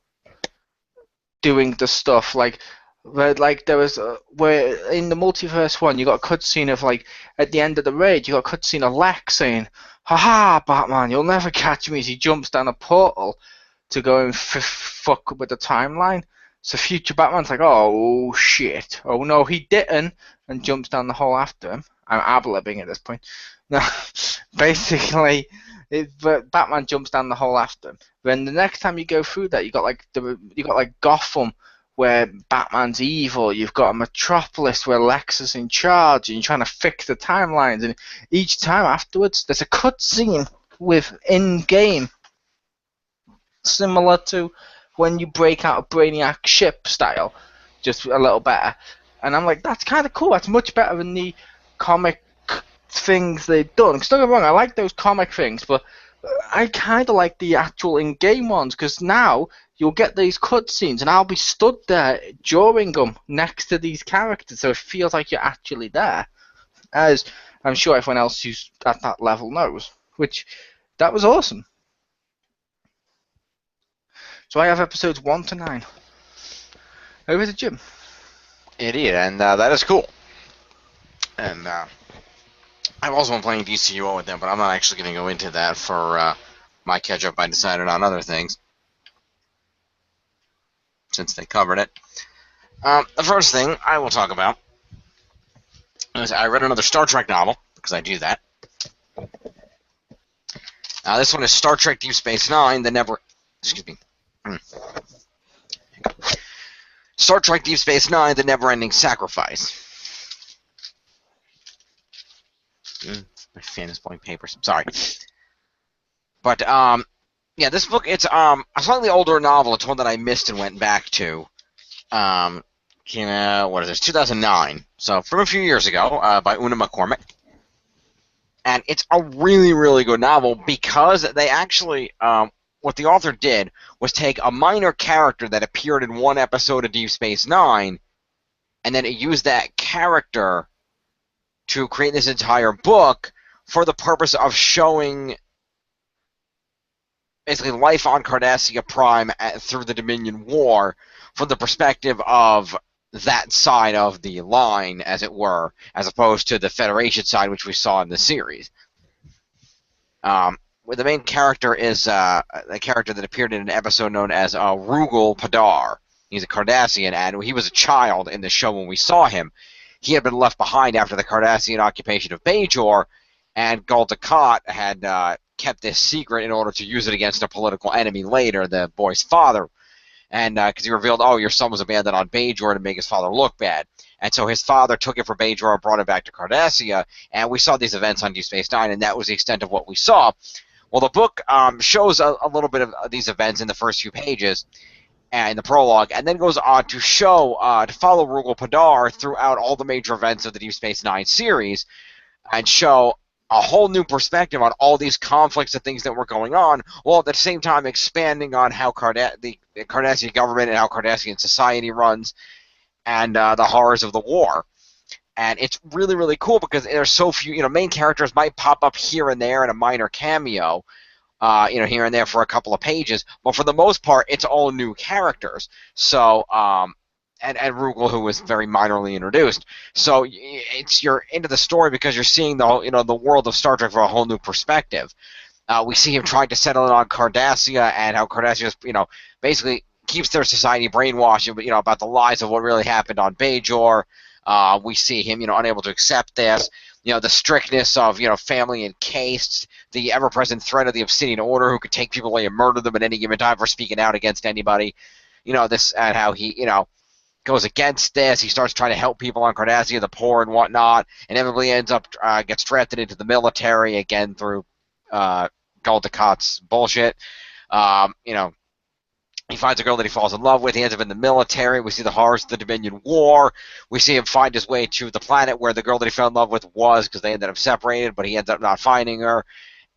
doing the stuff like there was where in the multiverse one you got a cutscene of like at the end of the raid you got a cutscene of Lex saying, "Haha, Batman, you'll never catch me," as he jumps down a portal to go and fuck with the timeline. So future Batman's like, "Oh shit, oh no, he didn't," and jumps down the hole after him. I'm ab-libbing at this point. No, basically, Batman jumps down the hole after him. Then the next time you go through that, you got like Gotham, where Batman's evil. You've got a Metropolis where Lex is in charge, and you're trying to fix the timelines. And each time afterwards, there's a cutscene with in-game, similar to when you break out of Brainiac ship style, just a little better. And I'm like, that's kind of cool. That's much better than the comic things they've done. Because don't get me wrong, I like those comic things, but I kind of like the actual in-game ones, because now you'll get these cutscenes, and I'll be stood there during them next to these characters, so it feels like you're actually there, as I'm sure everyone else who's at that level knows. That was awesome. So I have episodes 1 to 9. Over to Jim. Idiot, and that is cool. And I've also been playing DCUO with them, but I'm not actually going to go into that for my catch-up. I decided on other things, since they covered it. The first thing I will talk about is I read another Star Trek novel, because I do that. This one is Star Trek Deep Space Nine, Star Trek Deep Space Nine, The Never-Ending Sacrifice. My fan is blowing papers. Sorry. But, yeah, this book, it's a slightly older novel. It's one that I missed and went back to. What is this? 2009. So, from a few years ago, by Una McCormick. And it's a really, really good novel, because they actually, what the author did was take a minor character that appeared in one episode of Deep Space Nine, and then it used that character to create this entire book for the purpose of showing basically life on Cardassia Prime through the Dominion War from the perspective of that side of the line, as it were, as opposed to the Federation side, which we saw in the series. Where the main character is a character that appeared in an episode known as Rugal Padar. He's a Cardassian, and he was a child in the show when we saw him. He had been left behind after the Cardassian occupation of Bajor, and Gul Dukat had kept this secret in order to use it against a political enemy later, the boy's father. And because he revealed, oh, your son was abandoned on Bajor to make his father look bad. And so his father took it for Bajor and brought it back to Cardassia, and we saw these events on Deep Space Nine, and that was the extent of what we saw. Well, the book shows a little bit of these events in the first few pages, in the prologue, and then goes on to show, to follow Rugal Padar throughout all the major events of the Deep Space Nine series, and show a whole new perspective on all these conflicts and things that were going on, while at the same time expanding on how the Cardassian government and how Cardassian society runs, and the horrors of the war. And it's really, really cool, because there's so few, main characters might pop up here and there in a minor cameo, here and there for a couple of pages, but for the most part, it's all new characters. So, and Rugal, who was very minorly introduced. So you're into the story because you're seeing the world of Star Trek from a whole new perspective. We see him trying to settle in on Cardassia, and how Cardassia, basically keeps their society brainwashed, about the lies of what really happened on Bajor. We see him, unable to accept this. The strictness of, family encased, the ever-present threat of the Obsidian Order, who could take people away and murder them at any given time for speaking out against anybody. This, and how he, goes against this. He starts trying to help people on Cardassia, the poor and whatnot, and inevitably ends up, gets drafted into the military, again, through Gul Dukat's bullshit. He finds a girl that he falls in love with. He ends up in the military. We see the horrors of the Dominion War. We see him find his way to the planet where the girl that he fell in love with was, because they ended up separated, but he ends up not finding her.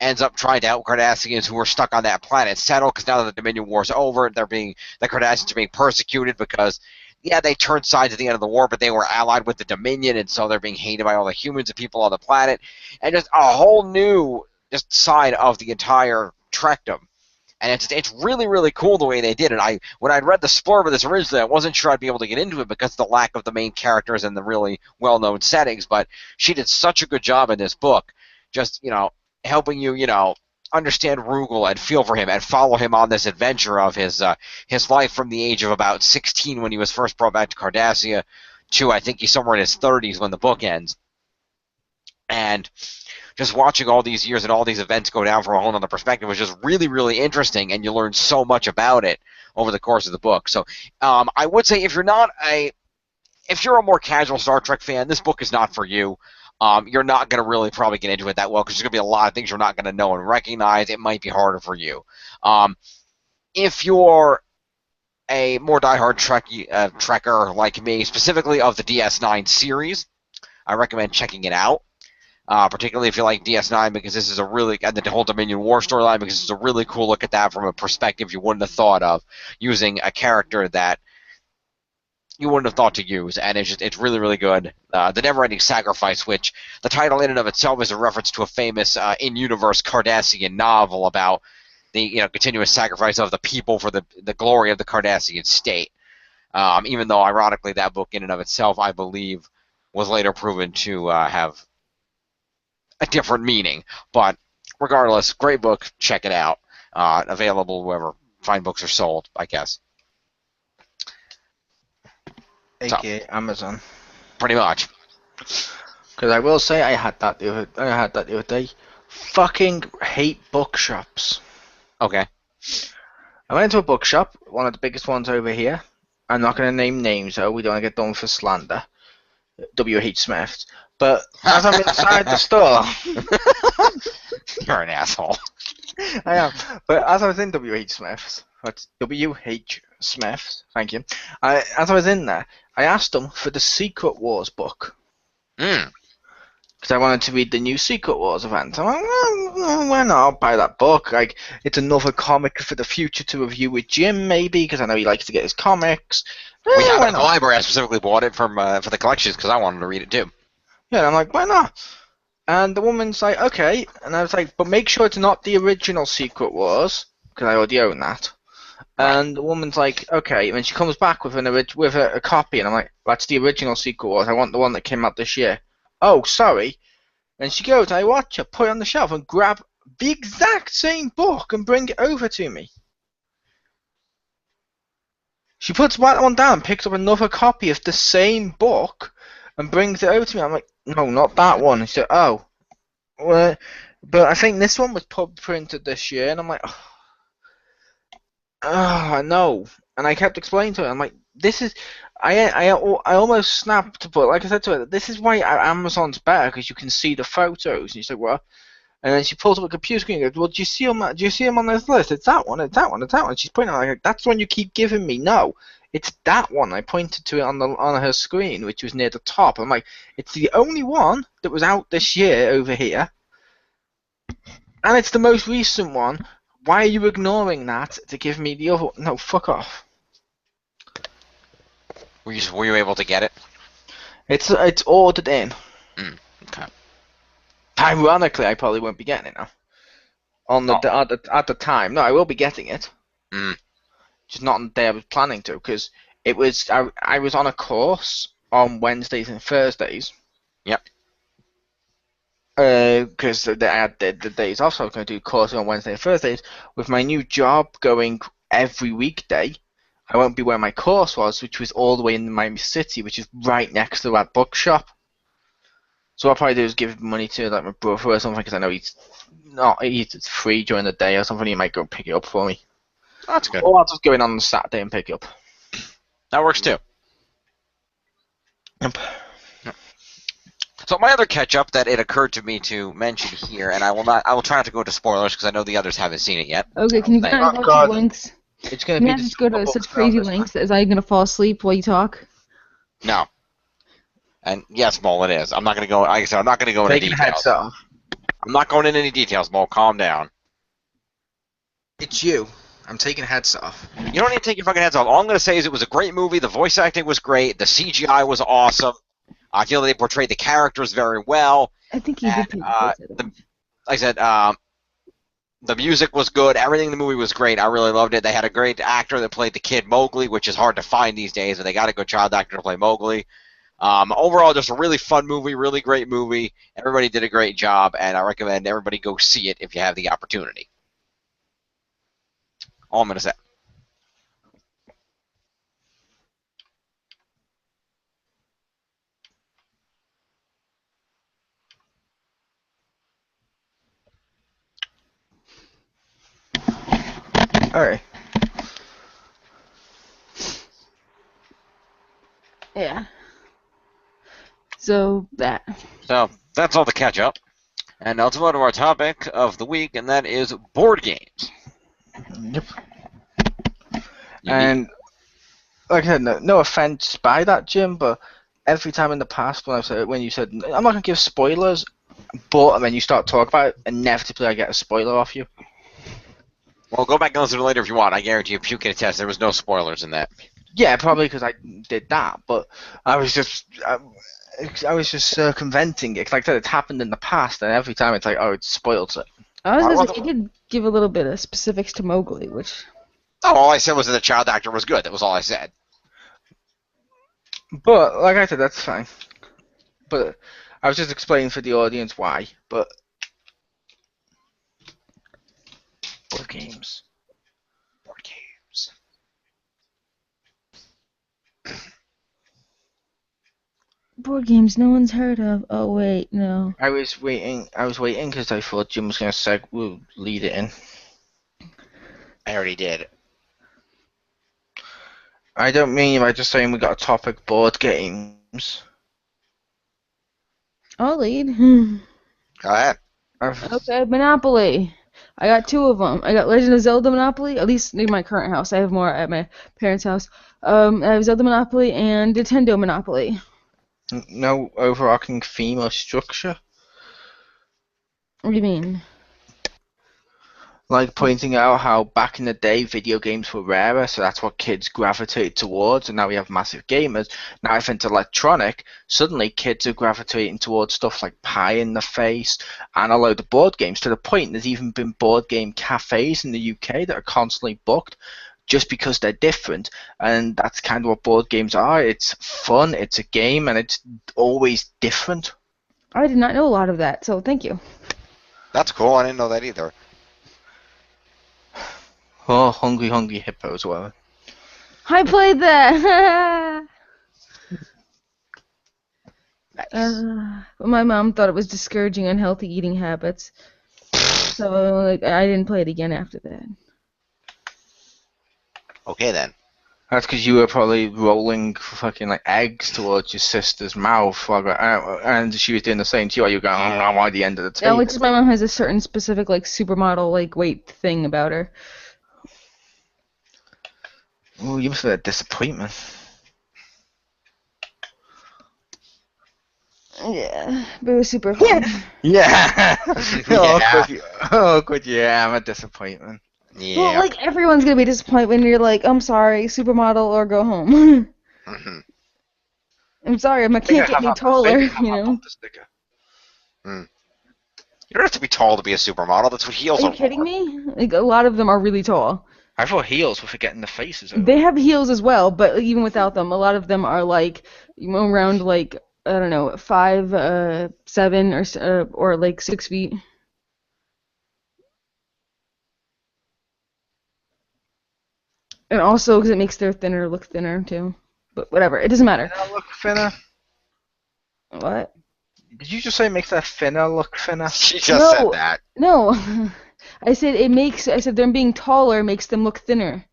Ends up trying to help Cardassians who are stuck on that planet settle, because now that the Dominion War's over, the Cardassians are being persecuted because, yeah, they turned sides at the end of the war, but they were allied with the Dominion, and so they're being hated by all the humans and people on the planet. And just a whole new just side of the entire Trekdom. And it's really, really cool the way they did it. When I'd read the splurb of this originally, I wasn't sure I'd be able to get into it because of the lack of the main characters and the really well-known settings, but she did such a good job in this book, just, helping you, understand Rugal and feel for him and follow him on this adventure of his life from the age of about 16 when he was first brought back to Cardassia to, I think, he's somewhere in his 30s when the book ends. And just watching all these years and all these events go down from a whole other perspective was just really, really interesting, and you learn so much about it over the course of the book. So I would say if you're a more casual Star Trek fan, this book is not for you. You're not going to really probably get into it that well because there's going to be a lot of things you're not going to know and recognize. It might be harder for you. If you're a more diehard Trekker like me, specifically of the DS9 series, I recommend checking it out. Particularly if you like DS9, because this is and the whole Dominion War storyline, because it's a really cool look at that from a perspective you wouldn't have thought of, using a character that you wouldn't have thought to use, and it's really, really good. The Never-Ending Sacrifice, which the title in and of itself is a reference to a famous in-universe Cardassian novel about the continuous sacrifice of the people for the glory of the Cardassian state. Even though, ironically, that book in and of itself, I believe, was later proven to have a different meaning. But regardless, great book. Check it out. Available wherever fine books are sold, I guess. AKA Amazon. Pretty much. Because I will say I had that the other day. Fucking hate bookshops. Okay. I went to a bookshop, one of the biggest ones over here. I'm not going to name names though, we don't want to get done for slander. W.H. Smith's. But as I'm inside the store... You're an asshole. I am. But as I was in W.H. Smith's, that's W.H. Smith's, thank you. As I was in there, I asked them for the Secret Wars book. Because I wanted to read the new Secret Wars event. I'm like, well, why not? I'll buy that book. Like, it's another comic for the future to review with Jim, maybe, because I know he likes to get his comics. We have it in the library. I specifically bought it for the collections because I wanted to read it too. Yeah, and I'm like, why not? And the woman's like, okay. And I was like, but make sure it's not the original Secret Wars, because I already own that. And the woman's like, okay. And then she comes back with a copy, and I'm like, that's the original Secret Wars. I want the one that came out this year. Oh, sorry. And she goes, I watch her, put it on the shelf, and grab the exact same book and bring it over to me. She puts that one down, picks up another copy of the same book, and brings it over to me. I'm like, no, not that one. She said, oh. Well, but I think this one was printed this year, and I'm like, I know. And I kept explaining to her, I'm like, this is... I almost snapped, but like I said to her, this is why Amazon's better, because you can see the photos. And she's like, well... And then she pulls up a computer screen and goes, well, do you see him on this list? It's that one, it's that one, it's that one. She's pointing out, like, that's the one you keep giving me. No, it's that one. I pointed to it on her screen, which was near the top. I'm like, it's the only one that was out this year over here. And it's the most recent one. Why are you ignoring that to give me the other one? No, fuck off. Were you able to get it? It's ordered in. Okay. Ironically, I probably won't be getting it now. At the time, no, I will be getting it. Just not on the day I was planning to, because it was I was on a course on Wednesdays and Thursdays. Yep. Because I had the days off, so I was going to do courses on Wednesday and Thursdays. With my new job going every weekday, I won't be where my course was, which was all the way in Miami City, which is right next to that bookshop. So what I'll probably do is give money to like my brother or something, because I know it's free during the day or something. He might go pick it up for me. Oh, that's good. Or I'll just go in on Saturday and pick it up. That works too. Yep. So my other catch-up that it occurred to me to mention here, and I will try not to go into spoilers because I know the others haven't seen it yet. Okay, can you Oh, find God. links? It's gonna You be have the to go to Superbook such film crazy this time. lengths as I'm gonna fall asleep while you talk. No. And yes, Mole, it is. I'm not gonna go. Like I said, I'm not gonna go into Taking a details. headset off. I'm not going into any details, Mole. Calm down. It's you. I'm taking a headset off. You don't need to take your fucking heads off. All I'm gonna say is it was a great movie. The voice acting was great. The CGI was awesome. I feel they portrayed the characters very well. I think you did take the headset off. Like I said, the music was good. Everything in the movie was great. I really loved it. They had a great actor that played the kid Mowgli, which is hard to find these days, but they got a good child actor to play Mowgli. Overall, just a really fun movie, really great movie. Everybody did a great job, and I recommend everybody go see it if you have the opportunity. All I'm going to say. Alright. Yeah. So that. So that's all the catch up. And now let's move on to our topic of the week, and that is board games. Yep. And like I said, no offense by that, Jim, but every time in the past when you said I'm not gonna give spoilers, but and then you start talking about it, inevitably I get a spoiler off you. Well, go back and listen to it later if you want. I guarantee you, if you can attest, there was no spoilers in that. Yeah, probably because I did that, but I was just circumventing it. 'Cause like I said, it's happened in the past, and every time it's like, oh, it spoiled it. I was gonna say you did give a little bit of specifics to Mowgli, which. Oh, all I said was that the child actor was good. That was all I said. But like I said, that's fine. But I was just explaining for the audience why. But board games. Board games. Board games no one's heard of. Oh wait, no. I was waiting because I thought Jim was gonna lead it in. I already did. I don't mean by just saying we got a topic board games. I'll lead. Go ahead. Okay, Monopoly. I got two of them. I got Legend of Zelda Monopoly, at least in my current house. I have more at my parents' house. I have Zelda Monopoly and Nintendo Monopoly. No overarching theme or structure? What do you mean? Like pointing out how back in the day video games were rarer, so that's what kids gravitated towards, and now we have massive gamers. Now if it's electronic, suddenly kids are gravitating towards stuff like Pie in the Face and a load of board games, to the point there's even been board game cafes in the UK that are constantly booked just because they're different, and that's kind of what board games are. It's fun, it's a game, and it's always different. I did not know a lot of that, so thank you. That's cool. I didn't know that either. Oh, Hungry Hungry Hippos, well. I played that! Nice. My mom thought it was discouraging unhealthy eating habits, so I didn't play it again after that. Okay then. That's because you were probably rolling fucking like eggs towards your sister's mouth, and she was doing the same to you. While you were going at the end of the table. No, it's just my mom has a certain specific supermodel weight thing about her. Oh, you must have had a disappointment. Yeah, but it was super fun. Yeah. Yeah. Oh, good. Yeah, I'm a disappointment. Yeah. Well, everyone's gonna be disappointed when you're like, I'm sorry, supermodel or go home. Mm-hmm. I'm sorry, I can't get any taller, you know. You don't have to be tall to be a supermodel. That's what heels Are are you kidding for. me? A lot of them are really tall. I thought heels were for getting the faces over. They have heels as well, but even without them, a lot of them are around I don't know, 5, 7, or 6 feet. And also because it makes their thinner look thinner too. But whatever, it doesn't matter. Thinner look thinner? What? Did you just say it makes that thinner look thinner? She just said that. No. I said them being taller makes them look thinner.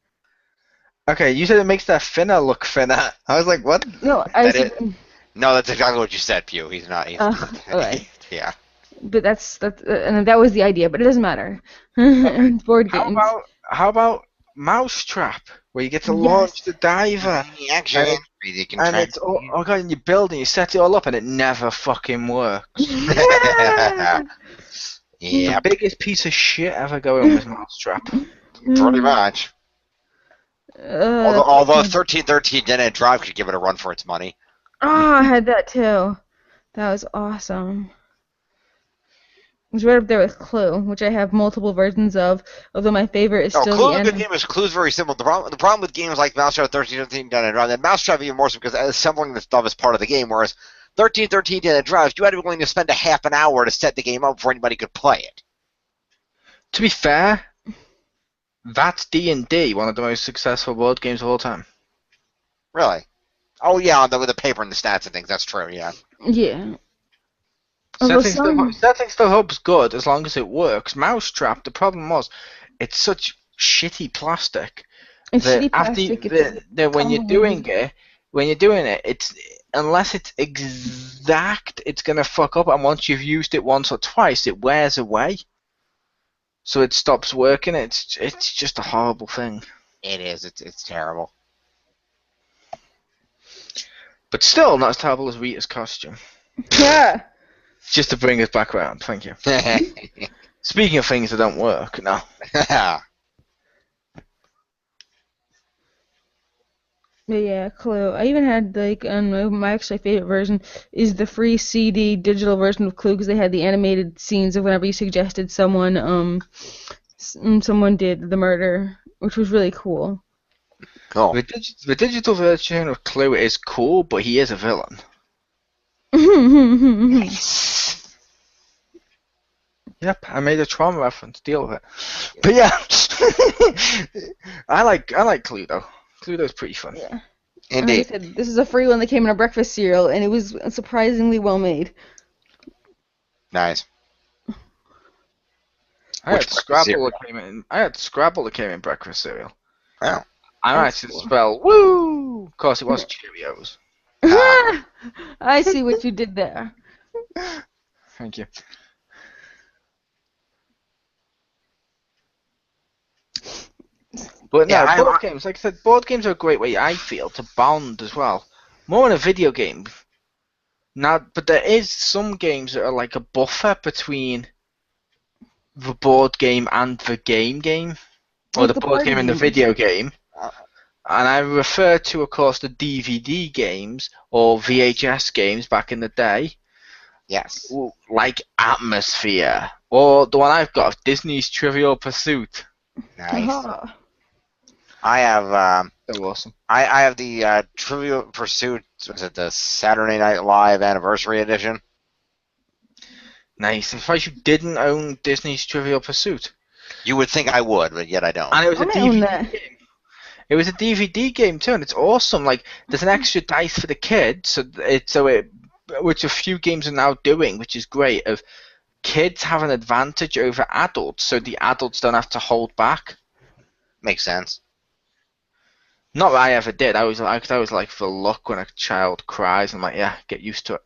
Okay, you said it makes that thinner look thinner. I was like, what? No, I said... No, that's exactly what you said, Pew. He's not. Okay. Yeah. But and that was the idea, but it doesn't matter. Board games. How about Mousetrap, where you get to launch the diver. Actually, And it's oh god, and you build and you set it all up, and it never fucking works. yeah, The biggest piece of shit ever going was Mousetrap. pretty much. Although 1313 Dead Drive could give it a run for its money. Oh, I had that too. That was awesome. It was right up there with Clue, which I have multiple versions of, although my favorite is still Clue's the a good game. Clue's very simple. The problem with games like Mousetrap 1313 Dead Drive, and Mousetrap even more so because assembling the stuff is part of the game, whereas 1313 Dead Drive, you had to be willing to spend a half an hour to set the game up before anybody could play it. To be fair, that's D&D, one of the most successful board games of all time. Really? Oh yeah, with the paper and the stats and things. That's true. Yeah. Yeah. Setting stuff up's good as long as it works. Mousetrap, the problem was, it's such shitty plastic. When you're doing it, it's unless it's exact, it's gonna fuck up. And once you've used it once or twice, it wears away. So it stops working. It's just a horrible thing. It is. It's terrible. But still not as terrible as Rita's costume. Yeah. Just to bring us back around, thank you. Speaking of things that don't work, no. But yeah, Clue. I even had my actually favorite version is the free CD digital version of Clue because they had the animated scenes of whenever you suggested someone did the murder, which was really cool. Cool. The digital version of Clue is cool, but he is a villain. Yep, I made a trauma reference. Deal with it. But yeah, I like Clue though. Cluedo's pretty fun. Yeah. Indeed. Like I said, this is a free one that came in a breakfast cereal, and it was surprisingly well made. Nice. I had Scrabble that came in breakfast cereal. Oh. I actually spell woo. Of course, it was Cheerios. I see what you did there. Thank you. But no, board games, like I said, board games are a great way, I feel, to bond as well. More in a video game. Now, but there is some games that are like a buffer between the board game and the game. Or the board game and the video game. And I refer to, of course, the DVD games or VHS games back in the day. Yes. Like Atmosphere. Or the one I've got, Disney's Trivial Pursuit. Nice. I have awesome. I have the Trivial Pursuit. Was it the Saturday Night Live Anniversary Edition? Nice. In fact, you didn't own Disney's Trivial Pursuit. You would think I would, but yet I don't. And it was a DVD game. It was a DVD game too, and it's awesome. Like, there's an extra dice for the kids, which a few games are now doing, which is great. Of kids have an advantage over adults, so the adults don't have to hold back. Makes sense. Not that I ever did. I was like for luck when a child cries. I'm like, yeah, get used to it.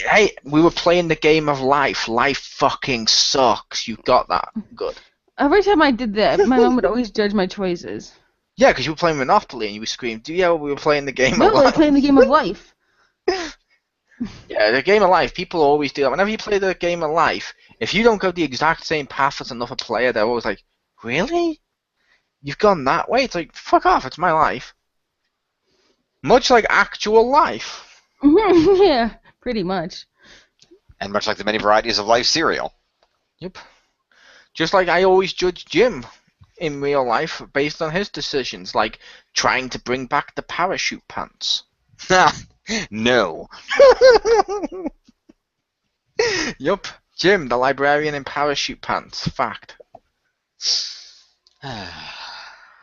Hey, we were playing the game of life. Life fucking sucks. You got that. Good. Every time I did that, my mom would always judge my choices. Yeah, because you were playing Monopoly and you screamed, yeah, we were playing the game of life. No, we were playing the game of life. Yeah, the game of life. People always do that. Whenever you play the game of life, if you don't go the exact same path as another player, they're always like, really? You've gone that way? It's like, fuck off, it's my life. Much like actual life. Yeah, pretty much. And much like the many varieties of life cereal. Yep. Just like I always judge Jim in real life based on his decisions, like trying to bring back the parachute pants. No. Yup. Jim, the librarian in parachute pants. Fact.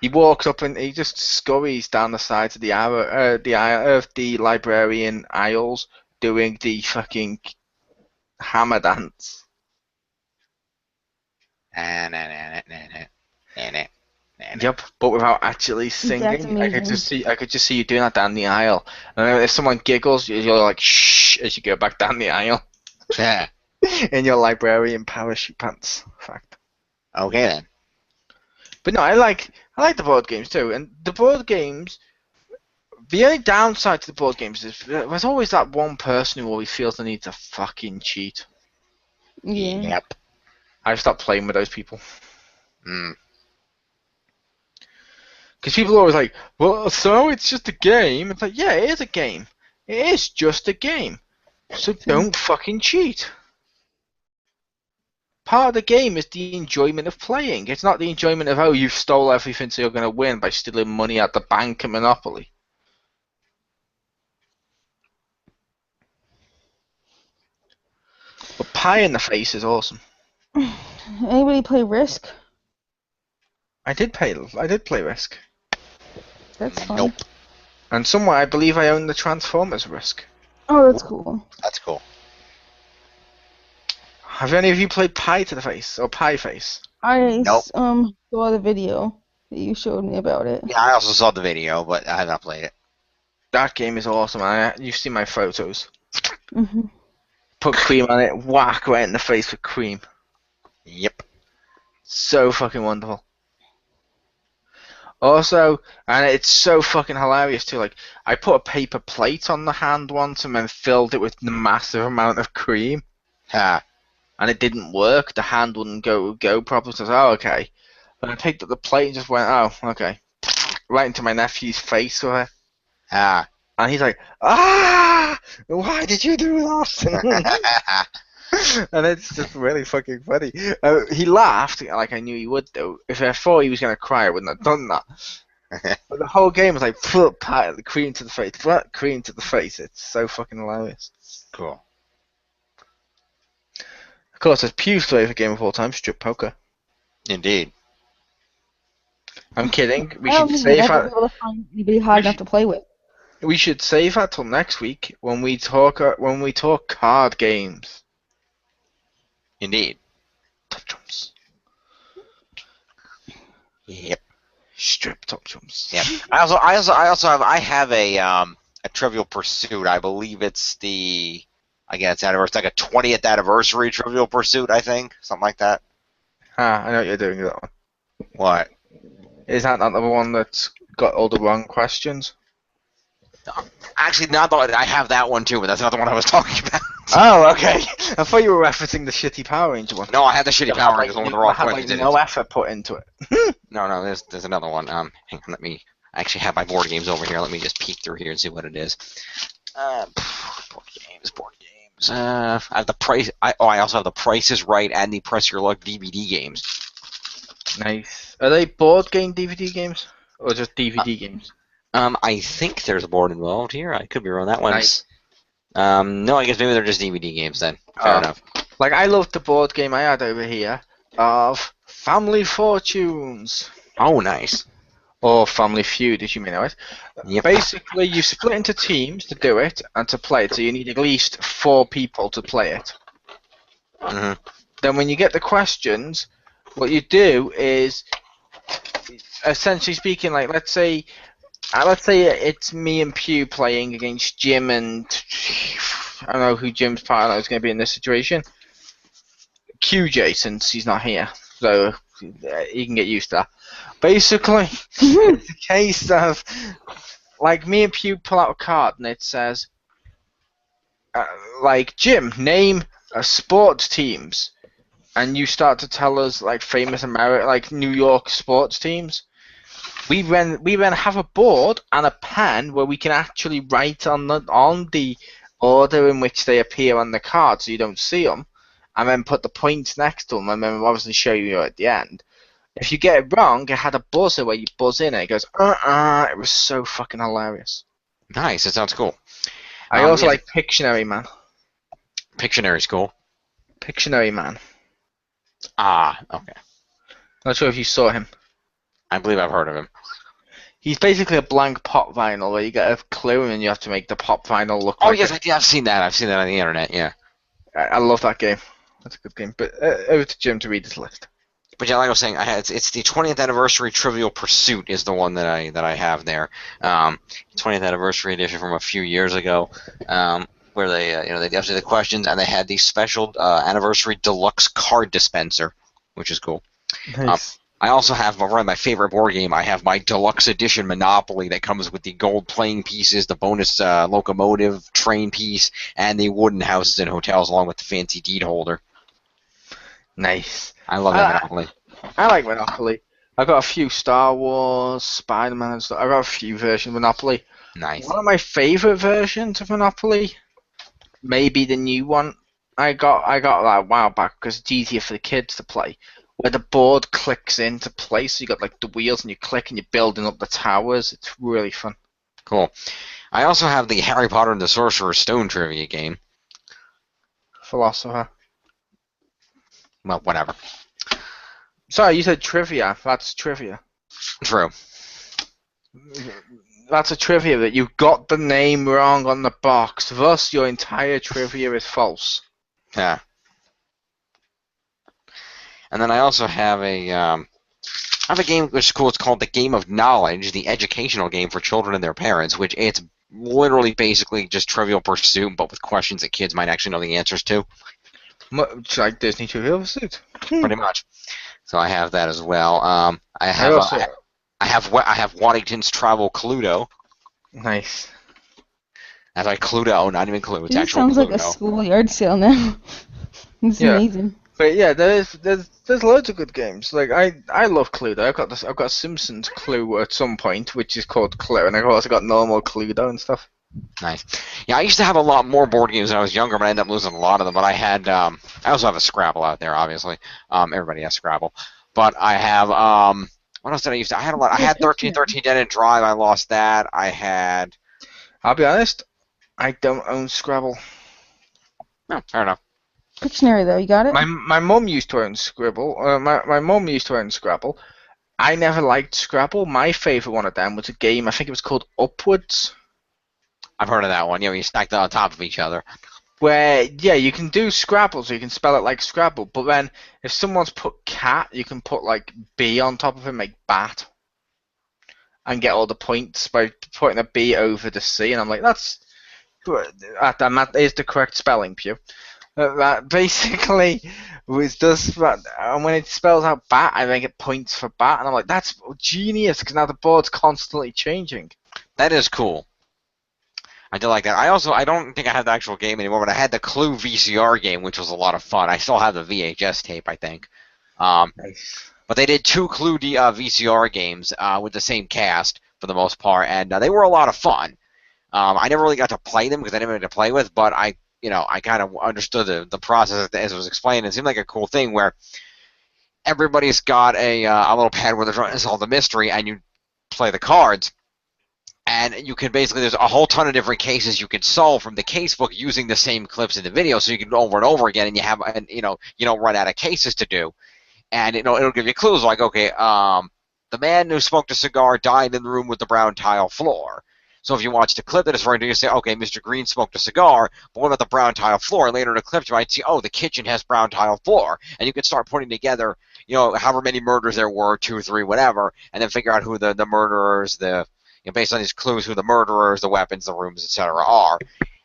He walks up and he just scurries down the sides of the librarian aisles doing the fucking hammer dance. Yep, but without actually singing. I could just see you doing that down the aisle. And if someone giggles, you're like shh as you go back down the aisle. Yeah. In your librarian parachute pants. Fact. Okay then. But no, I like the board games too, and the board games. The only downside to the board games is there's always that one person who always feels the need to fucking cheat. Yeah. Yep. I've stopped playing with those people. Mm. Because people are always like, well, so it's just a game. It's like, yeah, it is a game. It is just a game. So don't fucking cheat. Part of the game is the enjoyment of playing. It's not the enjoyment of, oh, you've stole everything so you're going to win by stealing money at the bank and Monopoly. But pie in the face is awesome. Anybody play Risk? I did play Risk. That's fun. Nope. And somewhere I believe I own the Transformers Risk. Oh, that's cool. That's cool. Have any of you played Pie to the Face or Pie Face? I Nope. saw the video that you showed me about it. Yeah, I also saw the video, but I have not played it. That game is awesome. You've seen my photos. Mhm. Put cream on it, whack right in the face with cream. Yep. So fucking wonderful. Also, and it's so fucking hilarious too, like, I put a paper plate on the hand once and then filled it with a massive amount of cream. Ha. And it didn't work. The hand wouldn't go properly. So I was like, oh, okay. But I picked up the plate and just went, oh, okay. Right into my nephew's face with it. Ha. And he's like, ah! Why did you do that? And it's just really fucking funny. He laughed, like I knew he would do. If I thought he was going to cry, I wouldn't have done that. But the whole game was like, pat, cream to the face, cream to the face. It's so fucking hilarious. Cool. Of course, there's Pew's favourite game of all time, strip poker. Indeed. I'm kidding. We I don't should think we'd save ever that. be able to find anybody hard enough to play with. We should save that till next week when we talk card games. Indeed. Top jumps. Yep. Strip top jumps. Yep. I have a Trivial Pursuit. I believe it's it's like a 20th anniversary Trivial Pursuit. I think something like that. Ah, I know what you're doing with that one. What? Is that not the one that's got all the wrong questions? Actually, not the I have that one too, but that's not the one I was talking about. Oh, okay. I thought you were referencing the shitty Power Ranger one. No, I had the shitty Power Rangers one with the wrong questions in it. No effort put into it. No, there's another one. Hang on, I actually have my board games over here. Let me just peek through here and see what it is. Board games. I have the price. I also have the Price is Right and the Press Your Luck DVD games. Nice. Are they board game DVD games or just DVD games? I think there's a board involved here. I could be wrong. That one's. Nice. No, I guess maybe they're just DVD games then. Fair enough. Like, I loved the board game I had over here of Family Fortunes. Oh, nice. Or Family Feud, as you may know it. Yep. Basically, you split into teams to do it and to play it, so you need at least 4 people to play it. Mhm. Then when you get the questions, what you do is, essentially speaking, like, let's say it's me and Pew playing against Jim and I don't know who Jim's partner is going to be in this situation. QJ, since he's not here, so you can get used to that. Basically, it's a case of, like, me and Pew pull out a card and it says, like, Jim, name sports teams, and you start to tell us, like, famous New York sports teams. We then have a board and a pen where we can actually write on the order in which they appear on the card, so you don't see them, and then put the points next to them, and then we'll obviously show you at the end. If you get it wrong, it had a buzzer where you buzz in and it goes, It was so fucking hilarious. Nice. That sounds cool. I also like Pictionary Man. Pictionary's cool. Pictionary Man. Ah, okay. Not sure if you saw him. I believe I've heard of him. He's basically a blank pop vinyl where you get a clue and then you have to make the pop vinyl look Oh, like yes, I've seen that. I've seen that on the internet, yeah. I love that game. That's a good game. But over to Jim to read his list. But yeah, like I was saying, it's the 20th anniversary Trivial Pursuit is the one that I have there. 20th anniversary edition from a few years ago, where they they answered the questions and they had the special anniversary deluxe card dispenser, which is cool. Nice. I also have one of my favorite board game. I have my deluxe edition Monopoly that comes with the gold playing pieces, the bonus locomotive train piece, and the wooden houses and hotels, along with the fancy deed holder. Nice. I love that Monopoly. I like Monopoly. I got a few Star Wars, Spider-Man, and stuff. I got a few versions of Monopoly. Nice. One of my favorite versions of Monopoly, maybe the new one. I got that a while back because it's easier for the kids to play. Where the board clicks into place, so you got like the wheels and you click and you're building up the towers. It's really fun. Cool. I also have the Harry Potter and the Sorcerer's Stone trivia game. Philosopher. Well, whatever. Sorry, you said trivia. That's trivia. True. That's a trivia that you got the name wrong on the box. Thus, your entire trivia is false. Yeah. And then I also have a game which is cool. It's called the Game of Knowledge, the educational game for children and their parents, which it's literally basically just Trivial Pursuit, but with questions that kids might actually know the answers to. Much like Disney Trivial Pursuit. Pretty much. So I have that as well. I have Waddington's Travel Cluedo. Nice. That's like Cluedo, not even Clue. It's It actual sounds Cluedo. like a school yard sale now. It's amazing. But yeah, there's loads of good games. Like I love Cluedo. I've got Simpsons Clue at some point, which is called Clue, and I've also got normal Cluedo and stuff. Nice. Yeah, I used to have a lot more board games when I was younger, but I ended up losing a lot of them. But I had, I also have a Scrabble out there, obviously. Everybody has Scrabble. But I have, what else did I used to? I had a lot. I had 1313 Dead End Drive. I lost that. I had. I'll be honest, I don't own Scrabble. No, fair enough. Pictionary though, you got it? My mum used to own Scribble. My mum used to own Scrabble. I never liked Scrabble. My favourite one of them was a game. I think it was called Upwards. I've heard of that one. Yeah, you stack them on top of each other. Where, yeah, you can do Scrabble, so you can spell it like Scrabble, but then if someone's put cat, you can put like B on top of it, make bat, and get all the points by putting a B over the C, and I'm like, that is the correct spelling, Pew. That basically was just, and when it spells out bat, I then get points for bat, and I'm like, that's genius, because now the board's constantly changing. That is cool. I do like that. I don't think I have the actual game anymore, but I had the Clue VCR game, which was a lot of fun. I still have the VHS tape, I think. Nice. But they did two Clue VCR games with the same cast for the most part, and they were a lot of fun. I never really got to play them because I didn't have anyone to play with, but I kind of understood the process as it was explained. It seemed like a cool thing where everybody's got a little pad where they're trying to solve the mystery, and you play the cards. And you can basically, there's a whole ton of different cases you can solve from the casebook using the same clips in the video, so you can go over and over again, and you don't run out of cases to do. And it'll give you clues like, okay, the man who smoked a cigar died in the room with the brown tile floor. So if you watch the clip that it's referring to, you say, okay, Mr. Green smoked a cigar, but what about the brown tile floor? And later in the clip, you might see, oh, the kitchen has brown tile floor, and you can start putting together, however many murders there were, 2, 3, whatever, and then figure out who the murderers, based on these clues, who the murderers, the weapons, the rooms, etc. are,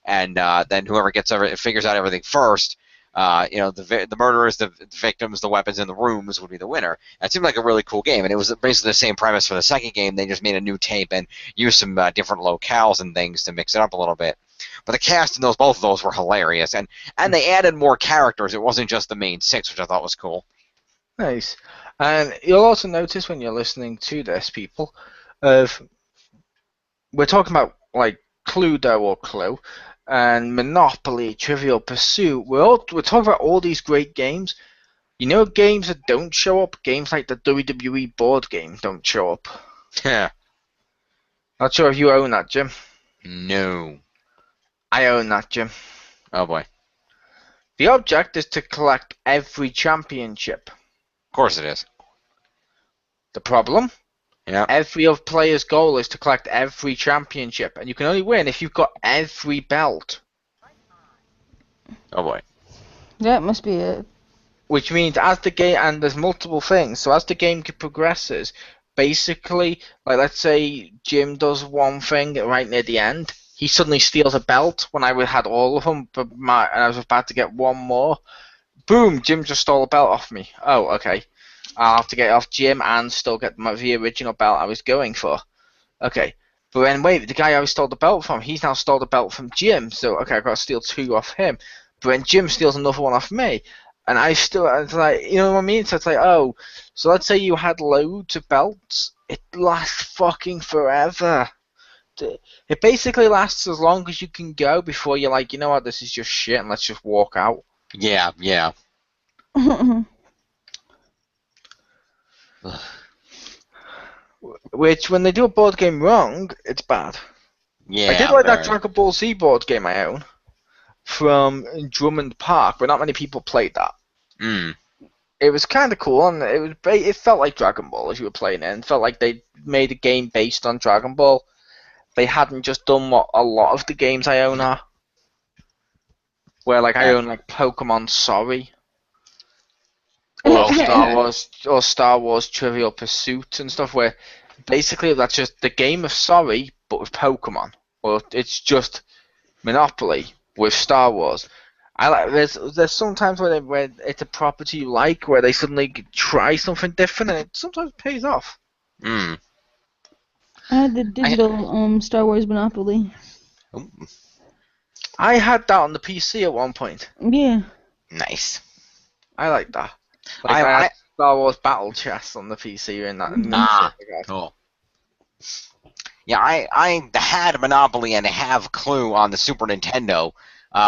and then whoever figures out everything first, the murderers, the victims, the weapons, and the rooms would be the winner. That seemed like a really cool game, and it was basically the same premise for the second game. They just made a new tape and used some different locales and things to mix it up a little bit. But the cast in both of those were hilarious, and they added more characters. It wasn't just the main 6, which I thought was cool. Nice. And you'll also notice when you're listening to this, people, we're talking about like Cluedo or Clue and Monopoly, Trivial Pursuit. We're talking about all these great games. Games that don't show up, games like the WWE board game don't show up. Yeah. Not sure if you own that, Jim. No. I own that, Jim. Oh boy. The object is to collect every championship. Of course it is. The problem? Yeah. Every player's goal is to collect every championship, and you can only win if you've got every belt. Oh boy. That must be it. Which means as the game, and there's multiple things, so as the game progresses, basically, like let's say Jim does one thing right near the end, he suddenly steals a belt when I had all of them, and I was about to get one more. Boom, Jim just stole a belt off me. Oh, okay. I'll have to get it off Jim and still get the original belt I was going for. Okay. But then wait, the guy I stole the belt from, he's now stole the belt from Jim. So okay, I've got to steal 2 off him. But then Jim steals another one off me. And it's like, you know what I mean? So it's like, oh, so let's say you had loads of belts. It lasts fucking forever. It basically lasts as long as you can go before you're like, you know what, this is just shit and let's just walk out. Yeah, yeah. Which, when they do a board game wrong, it's bad. Yeah. I did like that Dragon Ball Z board game I own from Drummond Park, but not many people played that. Mm. It was kind of cool, and it felt like Dragon Ball as you were playing it, and it felt like they made a game based on Dragon Ball. They hadn't just done what a lot of the games I own are, where like I own like Pokemon Sorry, or Star Wars Trivial Pursuit and stuff, where basically that's just the game of Sorry but with Pokemon, or it's just Monopoly with Star Wars. There's sometimes where it's a property you like, where they suddenly try something different, and it sometimes pays off. Mm. I had the digital Star Wars Monopoly. Ooh. I had that on the PC at one point. Yeah. Nice. I like that. Like I had Star Wars Battle Chess on the PC and that. Cool. Yeah, I had Monopoly and have Clue on the Super Nintendo,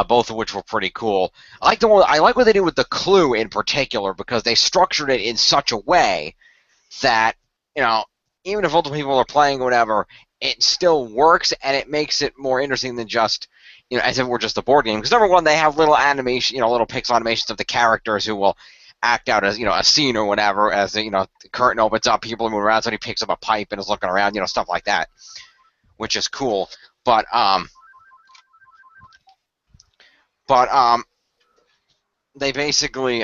both of which were pretty cool. I like what they did with the Clue in particular, because they structured it in such a way that, you know, even if multiple people are playing or whatever, it still works, and it makes it more interesting than just, you know, as if it were just a board game. Because number one, they have little animation, you know, little pixel animations of the characters who will act out as, you know, a scene or whatever, as the, you know, the curtain opens up, people move around, somebody picks up a pipe and is looking around, you know, stuff like that, which is cool. But they basically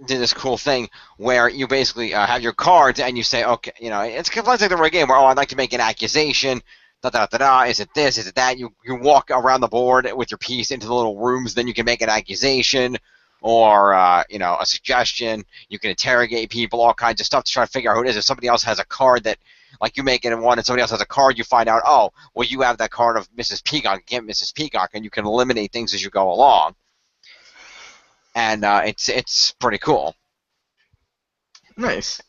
did this cool thing where you basically have your cards and you say, okay, you know, it's kind of like the right game where, oh, I'd like to make an accusation, da-da-da-da, is it this, is it that? You walk around the board with your piece into the little rooms, then you can make an accusation or, you know, a suggestion. You can interrogate people, all kinds of stuff to try to figure out who it is. If somebody else has a card that, like, you make it in one and somebody else has a card, you find out, oh, well, you have that card of Mrs. Peacock, get Mrs. Peacock, and you can eliminate things as you go along. And it's pretty cool. Nice.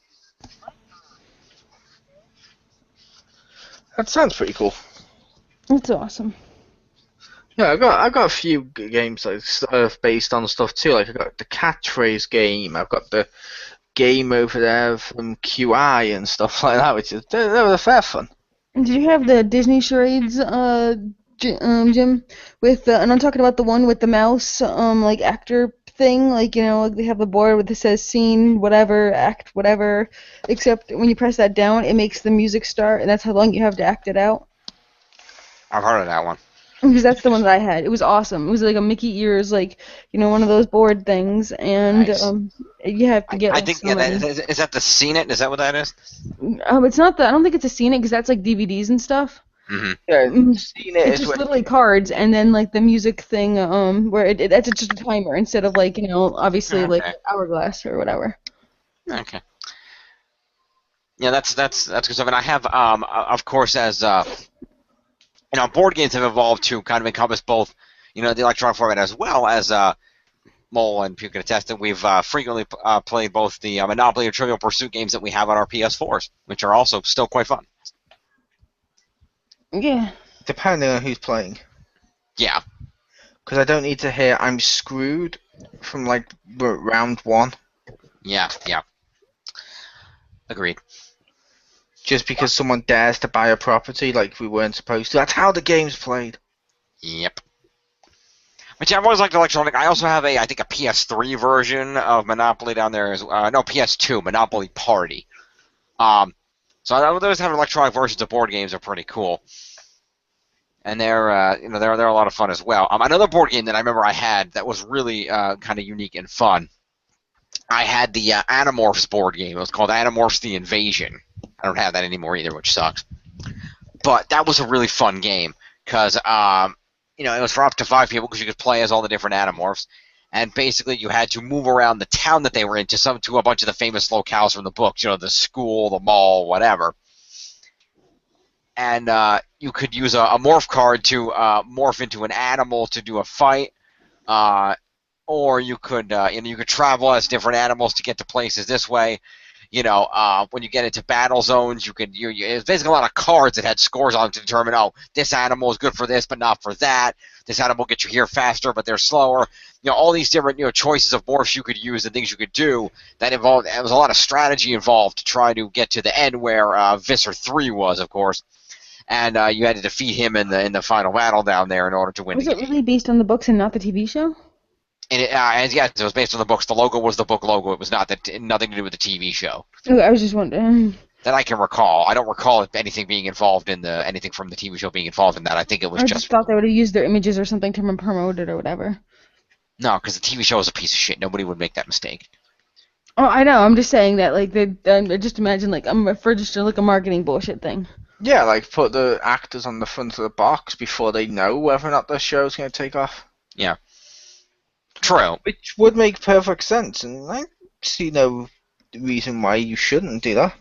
That sounds pretty cool. That's awesome. Yeah, I got a few games like based on stuff too. Like I got the catchphrase game. I've got the game over there from QI and stuff like that, which is they were fair fun. Did you have the Disney charades, Jim? With and I'm talking about the one with the mouse, like actor thing. Like, you know, like they have the board that says scene whatever, act whatever. Except when you press that down, it makes the music start, and that's how long you have to act it out. I've heard of that one. Because that's the one that I had. It was awesome. It was like a Mickey ears, like, you know, one of those board things, and Nice. You have to get. I think is that the Scene It? Is that what that is? It's not the. I don't think it's a scene it because that's like DVDs and stuff. Mm-hmm. Yeah, Seen it. It's just literally cards, and then like the music thing, where that's just a timer instead of like, you know, obviously Okay. like hourglass or whatever. Okay. Yeah, that's good stuff. And I have, of course, as you know, board games have evolved to kind of encompass both, you know, the electronic format as well as Mole and Puke can attest that we've frequently played both the Monopoly and Trivial Pursuit games that we have on our PS4s, which are also still quite fun. Yeah. depending on who's playing. Yeah. Because I don't need to hear "I'm screwed" from like round one. Yeah. Yeah. Agreed. Just because someone dares to buy a property like we weren't supposed to. That's how the game's played. Yep. But yeah, I've always liked electronic. I also have I think a PS3 version of Monopoly down there. No, PS2, Monopoly Party. So those have electronic versions of board games are pretty cool. And they're you know, they're a lot of fun as well. Another board game that I remember I had that was really kind of unique and fun. I had the Animorphs board game. It was called Animorphs: The Invasion. I don't have that anymore either, which sucks. But that was a really fun game because you know, it was for up to 5 people because you could play as all the different Animorphs. and basically you had to move around the town that they were in to a bunch of the famous locales from the books, the school, the mall, whatever. And you could use a morph card to morph into an animal to do a fight, or you could you could travel as different animals to get to places this way. When you get into battle zones, it's basically a lot of cards that had scores on them to determine, this animal is good for this, but not for that. This animal gets you here faster, but they're slower. All these different, choices of morphs you could use and things you could do that involved. There was a lot of strategy involved to try to get to the end where Visser 3 was, of course, and you had to defeat him in the final battle down there in order to win. Was it really based on the books and not the TV show? And yes, it was based on the books. The logo was the book logo. It was nothing to do with the TV show. Okay, I was just wondering. That I can recall. I don't recall anything being involved in anything from the TV show being involved in that. I think it was I just thought they would have used their images or something to promote it or whatever. No, because the TV show is a piece of shit. Nobody would make that mistake. Oh, I know. I'm just saying that, like, just imagine, like, for just like a marketing bullshit thing. Yeah, like put the actors on the front of the box before they know whether or not the show's going to take off. Yeah. True. Which would make perfect sense, and I see no reason why you shouldn't do that.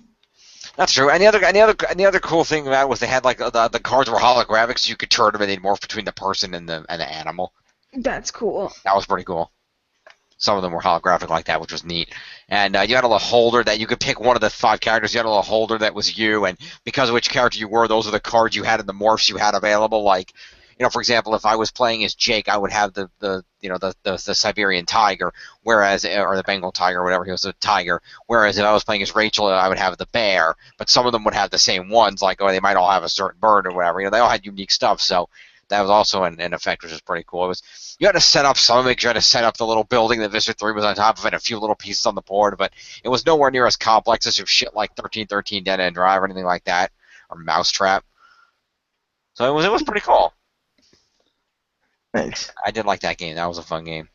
That's true. And the other cool thing about it was they had like the cards were holographic, so you could turn them and they'd morph between the person and the animal. That's cool. That was pretty cool. Some of them were holographic like that, which was neat. And you had a little holder that you could pick one of the 5 characters. You had a little holder that was you, and because of which character you were, those are the cards you had in the morphs you had available. Like, for example, if I was playing as Jake, I would have the Siberian tiger, whereas or the Bengal tiger, or whatever, he was a tiger. Whereas if I was playing as Rachel, I would have the bear. But some of them would have the same ones, like they might all have a certain bird or whatever. They all had unique stuff. So that was also an effect, which was pretty cool. You had to set up some of it. You had to set up the little building that Visser 3 was on top of, and a few little pieces on the board. But it was nowhere near as complex as shit like 1313 Dead End Drive or anything like that, or Mousetrap. So it was pretty cool. Thanks. I did like that game. That was a fun game.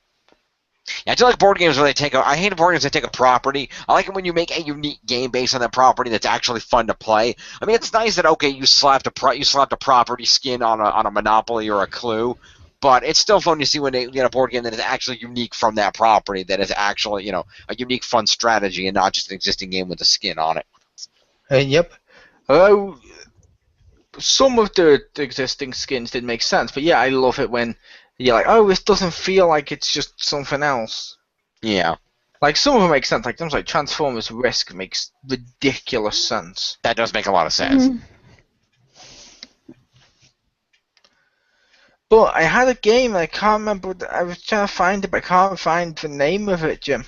Yeah, I do like board games where I hate board games that take a property. I like it when you make a unique game based on that property that's actually fun to play. I mean, it's nice that you slapped a property skin on a Monopoly or a Clue, but it's still fun to see when they get a board game that is actually unique from that property, that is actually a unique fun strategy and not just an existing game with a skin on it. Yep. Although some of the existing skins did make sense, but yeah, I love it when you're like, this doesn't feel like it's just something else. Yeah. Like, some of them make sense. Like, things like Transformers Risk makes ridiculous sense. That does make a lot of sense. Mm-hmm. But I had a game, and I can't remember. I was trying to find it, but I can't find the name of it, Jim.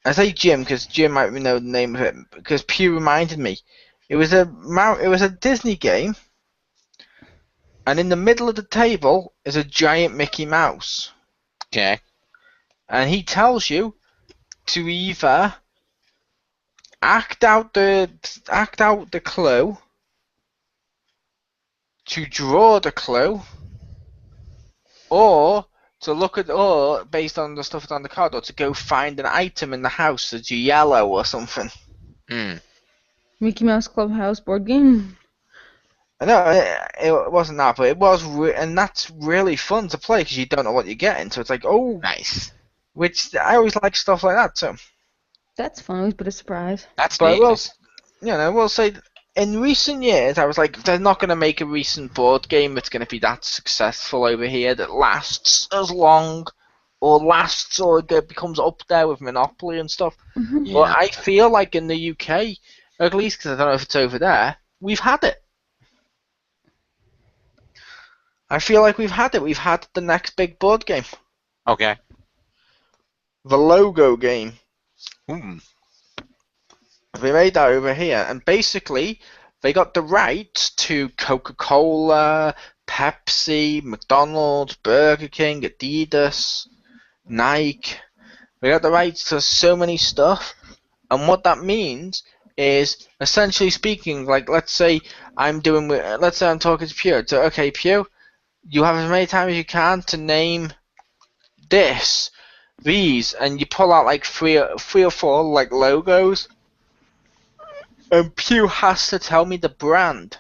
I say Jim because Jim might know the name of it, because Pew reminded me. It was a Disney game. And in the middle of the table is a giant Mickey Mouse. Okay. And he tells you to either act out the clue, to draw the clue, or to look at, or based on the stuff that's on the card, or to go find an item in the house that's yellow or something. Mickey Mouse Clubhouse board game. No, it wasn't that, but it was, and that's really fun to play because you don't know what you're getting. So it's like, nice. Which I always like stuff like that too. That's fun, always been a surprise. That's but neat. I will say, in recent years, I was like, they're not going to make a recent board game that's going to be that successful over here that lasts as long, or becomes up there with Monopoly and stuff. Mm-hmm. Yeah. But I feel like in the UK, at least because I don't know if it's over there, we've had it. I feel like we've had it. We've had the next big board game. Okay. The logo game. Hmm. They made that over here, and basically they got the rights to Coca-Cola, Pepsi, McDonald's, Burger King, Adidas, Nike. They got the rights to so many stuff, and what that means is, essentially speaking, like let's say I'm talking to Pew. So okay, Pew, you have as many times as you can to name these, and you pull out like three or four like logos, and Pew has to tell me the brand.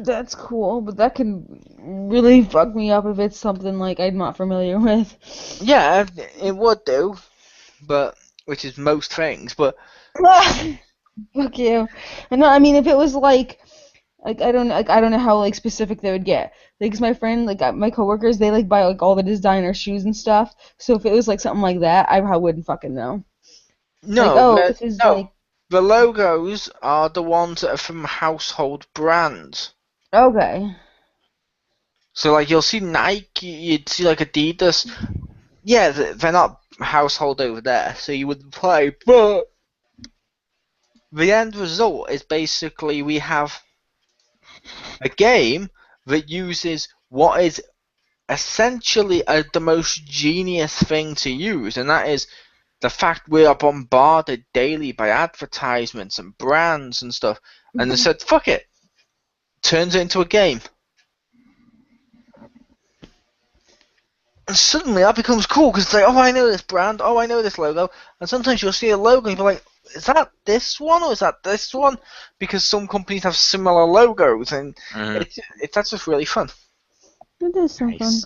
That's cool, but that could really fuck me up if it's something like I'm not familiar with. Yeah, it would do, but which is most things. But Fuck you. And no, I mean, if it was like I don't know how like specific they would get. Like, 'cause my friend, like my coworkers, they like buy like all the designer shoes and stuff. So if it was like something like that, I wouldn't fucking know. Like, no, oh, this is like the logos are the ones that are from household brands. okay. So like you'll see Nike, you'd see like Adidas. Yeah, they're not household over there, so you would play. But the end result is basically we have a game that uses what is essentially the most genius thing to use, and that is the fact we are bombarded daily by advertisements and brands and stuff. And they said, fuck it, turns it into a game. And suddenly that becomes cool because it's like, oh, I know this brand, oh, I know this logo. And sometimes you'll see a logo and you'll be like, is that this one or is that this one? Because some companies have similar logos, and that's just really fun. It is so fun.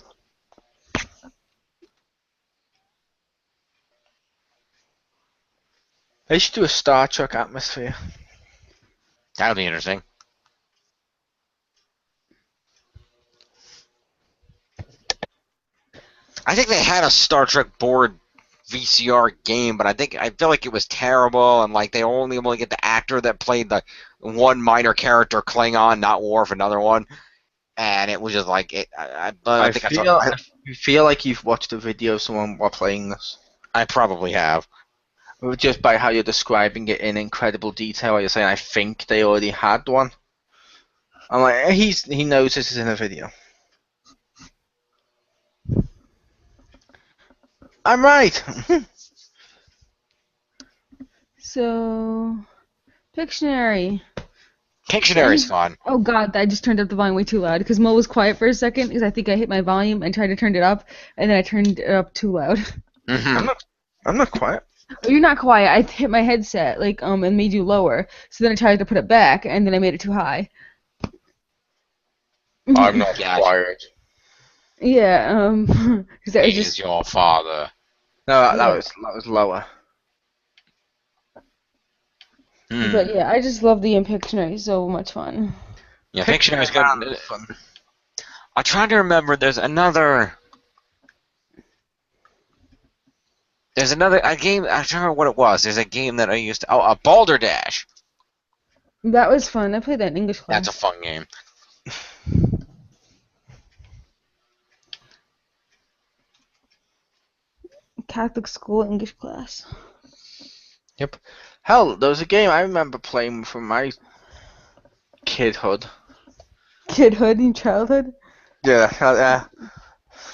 They should do a Star Trek atmosphere. That would be interesting. I think they had a Star Trek board VCR game, but I feel like it was terrible, and like they only get the actor that played the one minor character Klingon, not Worf, another one, and it was just like it. I feel like you've watched a video of someone while playing this. I probably have. Just by how you're describing it in incredible detail, you're saying I think they already had one. I'm like, he knows this is in a video. I'm right. So, Pictionary. Pictionary's fun. Oh god, I just turned up the volume way too loud because Mo was quiet for a second because I think I hit my volume and tried to turn it up, and then I turned it up too loud. Mm-hmm. I'm not quiet. Oh, you're not quiet. I hit my headset and made you lower. So then I tried to put it back, and then I made it too high. I'm not quiet. Yeah, because that was He is your father. No, that was lower. But yeah, I just love the Pictionary. So much fun. Yeah, Pictionary's good. Fun. I'm trying to remember. There's another a game. I don't remember what it was. There's a game that I used to. Oh, a Balderdash. That was fun. I played that in English class. That's a fun game. Catholic school English class. Yep. Hell, there was a game I remember playing from my kidhood. Kidhood in childhood? Yeah,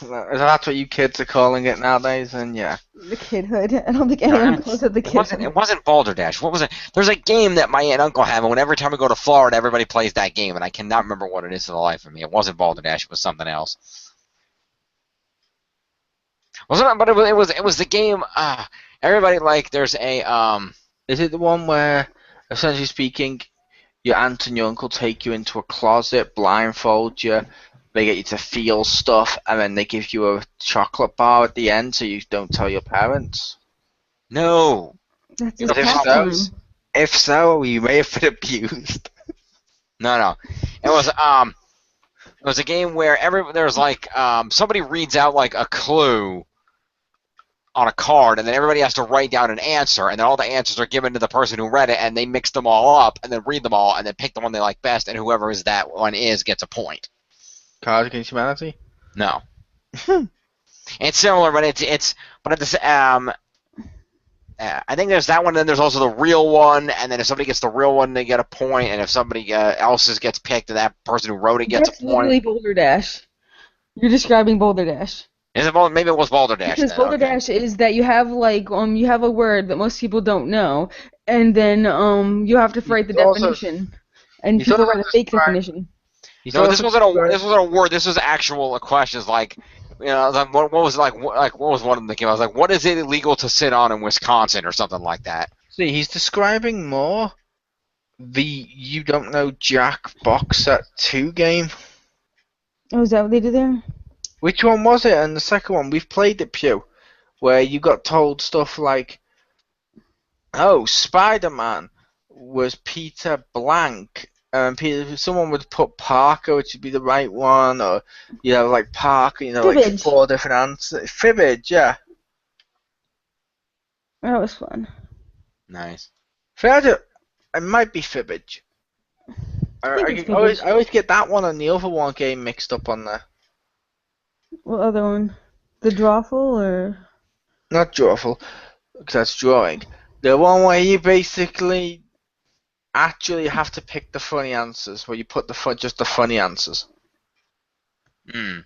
that's what you kids are calling it nowadays, and yeah. The kidhood. I don't think anyone calls it the kidhood. It wasn't Balderdash. What was it? There's a game that my aunt and uncle have, and every time we go to Florida, everybody plays that game, and I cannot remember what it is to the life of me. It wasn't Balderdash. It was something else. Wasn't it? But it was the game. Everybody there's a Is it the one where, essentially speaking, your aunt and your uncle take you into a closet, blindfold you, they get you to feel stuff, and then they give you a chocolate bar at the end so you don't tell your parents? No. That's If just so, if so, you may have been abused. No. It was a game where there's somebody reads out a clue on a card, and then everybody has to write down an answer, and then all the answers are given to the person who read it, and they mix them all up, and then read them all, and then pick the one they like best, and whoever that one is gets a point. Cards Against Humanity? No. It's similar, but it's but at the I think there's that one, and then there's also the real one, and then if somebody gets the real one, they get a point, and if somebody else gets picked, and that person who wrote it gets a point. That's literally Boulder Dash. You're describing Boulder Dash. Is it maybe it was Balderdash? Because Balderdash is that you have you have a word that most people don't know, and then you have to write the definition, and people write a fake definition. No, this wasn't a word. This was actual questions what was what was one of the game? I was like, what is it illegal to sit on in Wisconsin or something like that? See, he's describing more the You Don't Know Jack box set 2 game. Oh, is that what they did there? Which one was it? And the second one, we've played it, Pew, where you got told stuff like, oh, Spider-Man was Peter Blank. Someone would put Parker, which would be the right one, or like Parker, like Fibbage. 4 different answers. Fibbage, yeah. That was fun. Nice. It might be Fibbage. I think it's I always Fibbage. get that one and the other one game mixed up on there. What other one? The Drawful or? Not Drawful, because that's drawing. The one where you basically actually have to pick the funny answers, where you put just the funny answers. Hmm.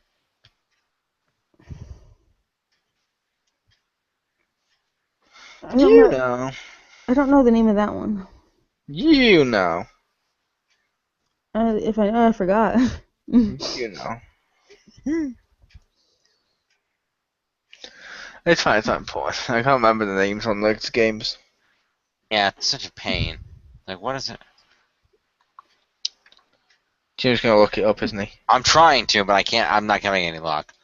I don't know. know. I don't know the name of that one. You know. If I know, I forgot. You know. It's fine, it's not important. I can't remember the names on those games. Yeah, it's such a pain. Like, what is it? Jim's gonna look it up, isn't he? I'm trying to, but I can't. I'm not having any luck.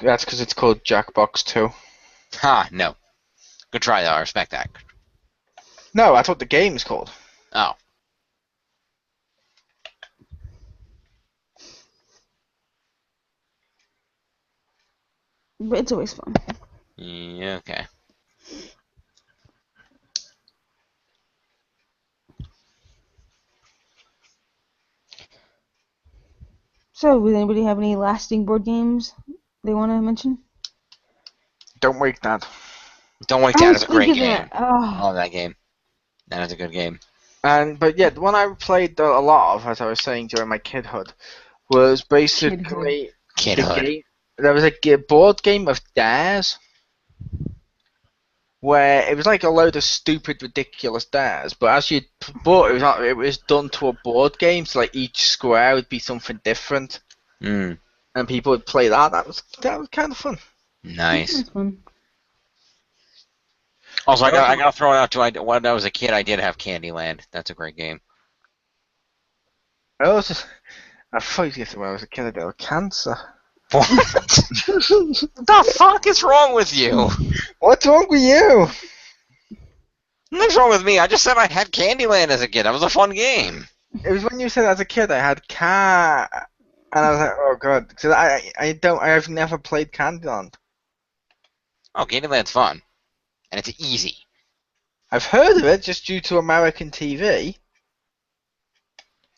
That's because it's called Jackbox 2. Ha, no. Good try, though. I respect that. No, that's what the game's called. Oh. But it's always fun. Yeah, okay. So, does anybody have any lasting board games they want to mention? Don't Wake Dad. Don't Wake I Dad was is a great thinking game. that. Oh. I love that game. That is a good game. But yeah, the one I played a lot of, as I was saying during my kidhood, was basically Kidhood. the game. There was a board game of Dares, where it was like a load of stupid, ridiculous dares. But as you bought it was done to a board game, so like each square would be something different, Mm. and people would play that. That was kind of fun. Nice. That's fun. Also, I got to throw it out to when I was a kid. I did have Candyland. That's a great game. I thought you said when I was a kid I got cancer. What? the fuck is wrong with you? What's wrong with you? Nothing's wrong with me. I just said I had Candyland as a kid. That was a fun game. It was when you said as a kid I had cat, and I was like, oh god, because I've never played Candyland. Oh, Candyland's fun, and it's easy. I've heard of it just due to American TV.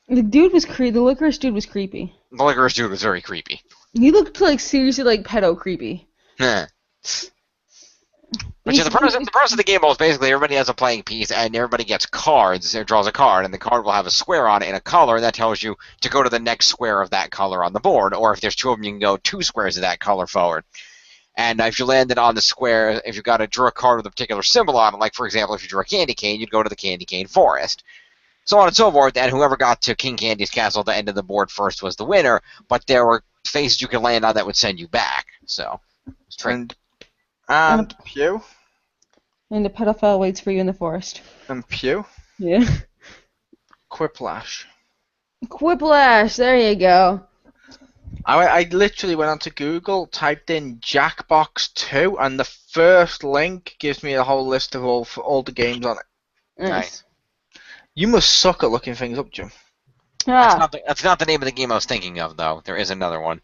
The dude was creepy. The licorice dude was creepy. The licorice dude was very creepy. He looked like seriously like pedo creepy. Huh. But yeah, the premise of the game was basically everybody has a playing piece, and everybody gets cards. Or draws a card, and the card will have a square on it in a color, and that tells you to go to the next square of that color on the board. Or if there's 2 of them, you can go 2 squares of that color forward. And if you landed on the square, if you got to draw a card with a particular symbol on it, like for example, if you drew a candy cane, you'd go to the candy cane forest. So on and so forth, and whoever got to King Candy's castle at the end of the board first was the winner, but there were faces you could land on that would send you back. So, And Pew. And the pedophile waits for you in the forest. And Pew. Yeah. Quiplash. Quiplash. There you go. I literally went onto Google, typed in Jackbox 2, and the first link gives me a whole list of all the games on it. Nice. You must suck at looking things up, Jim. Ah. That's not the name of the game I was thinking of, though. There is another one.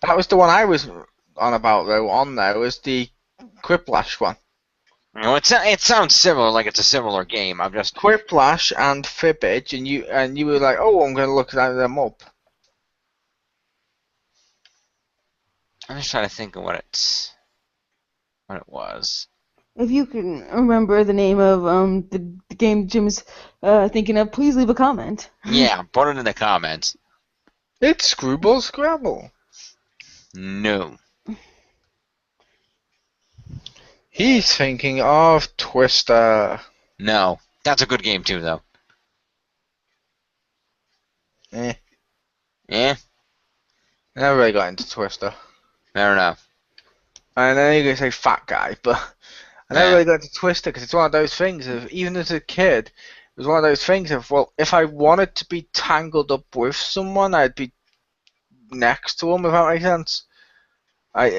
That was the one I was on about, though. On there was the Quiplash one. You know, it sounds similar, like it's a similar game. I'm just Quiplash and Fibbage, and you were like, oh, I'm going to look them up. I'm just trying to think of what it was. If you can remember the name of the game Jim's thinking of, please leave a comment. Yeah, put it in the comments. It's Screwball Scrabble. No. He's thinking of Twister. No. That's a good game too, though. Eh. Yeah? Never really got into Twister. Fair enough. I know you're going to say fat guy, but I never Yeah. really got into Twister because it's one of those things of, even as a kid, it was one of those things of, well, if I wanted to be tangled up with someone, I'd be next to them, if that makes sense. I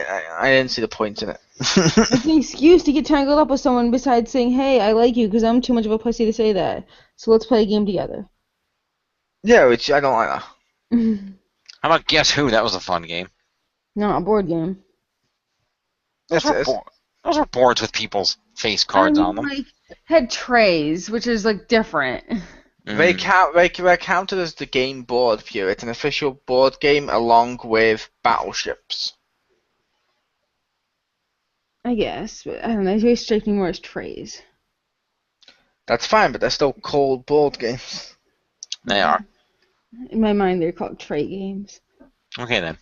didn't see the point in it. It's an excuse to get tangled up with someone besides saying, hey, I like you, because I'm too much of a pussy to say that. So let's play a game together. Yeah, which I don't like that. How about Guess Who? That was a fun game. No, a board game. Those were, those were boards with people's face cards on them. Like, had trays, which is like different. They counted as the game board view. It's an official board game along with battleships. I guess, but I don't know. They strike me more as trays. That's fine, but they're still called board games. They are. In my mind, they're called tray games. Okay then.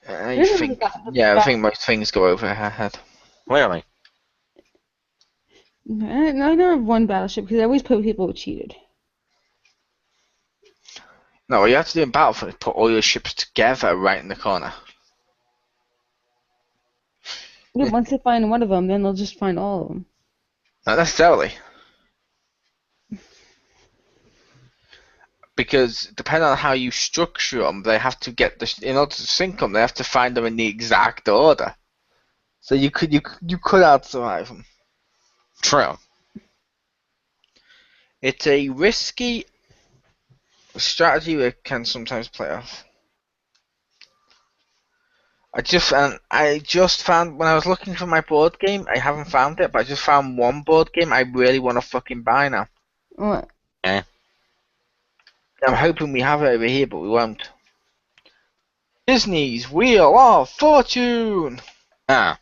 I think most things go over her head. Clearly. I never have won Battleship because I always play with people who cheated. No, what you have to do in Battlefield is put all your ships together right in the corner. Yeah, once they find one of them, then they'll just find all of them. Not necessarily. Because depending on how you structure them, they have to get in order to sync them, they have to find them in the exact order. So you could out-survive them. True. It's a risky strategy that can sometimes play off. I just found when I was looking for my board game, I haven't found it, but I just found one board game I really want to fucking buy now. What? Okay. I'm hoping we have it over here, but we won't. Disney's Wheel of Fortune! Ah.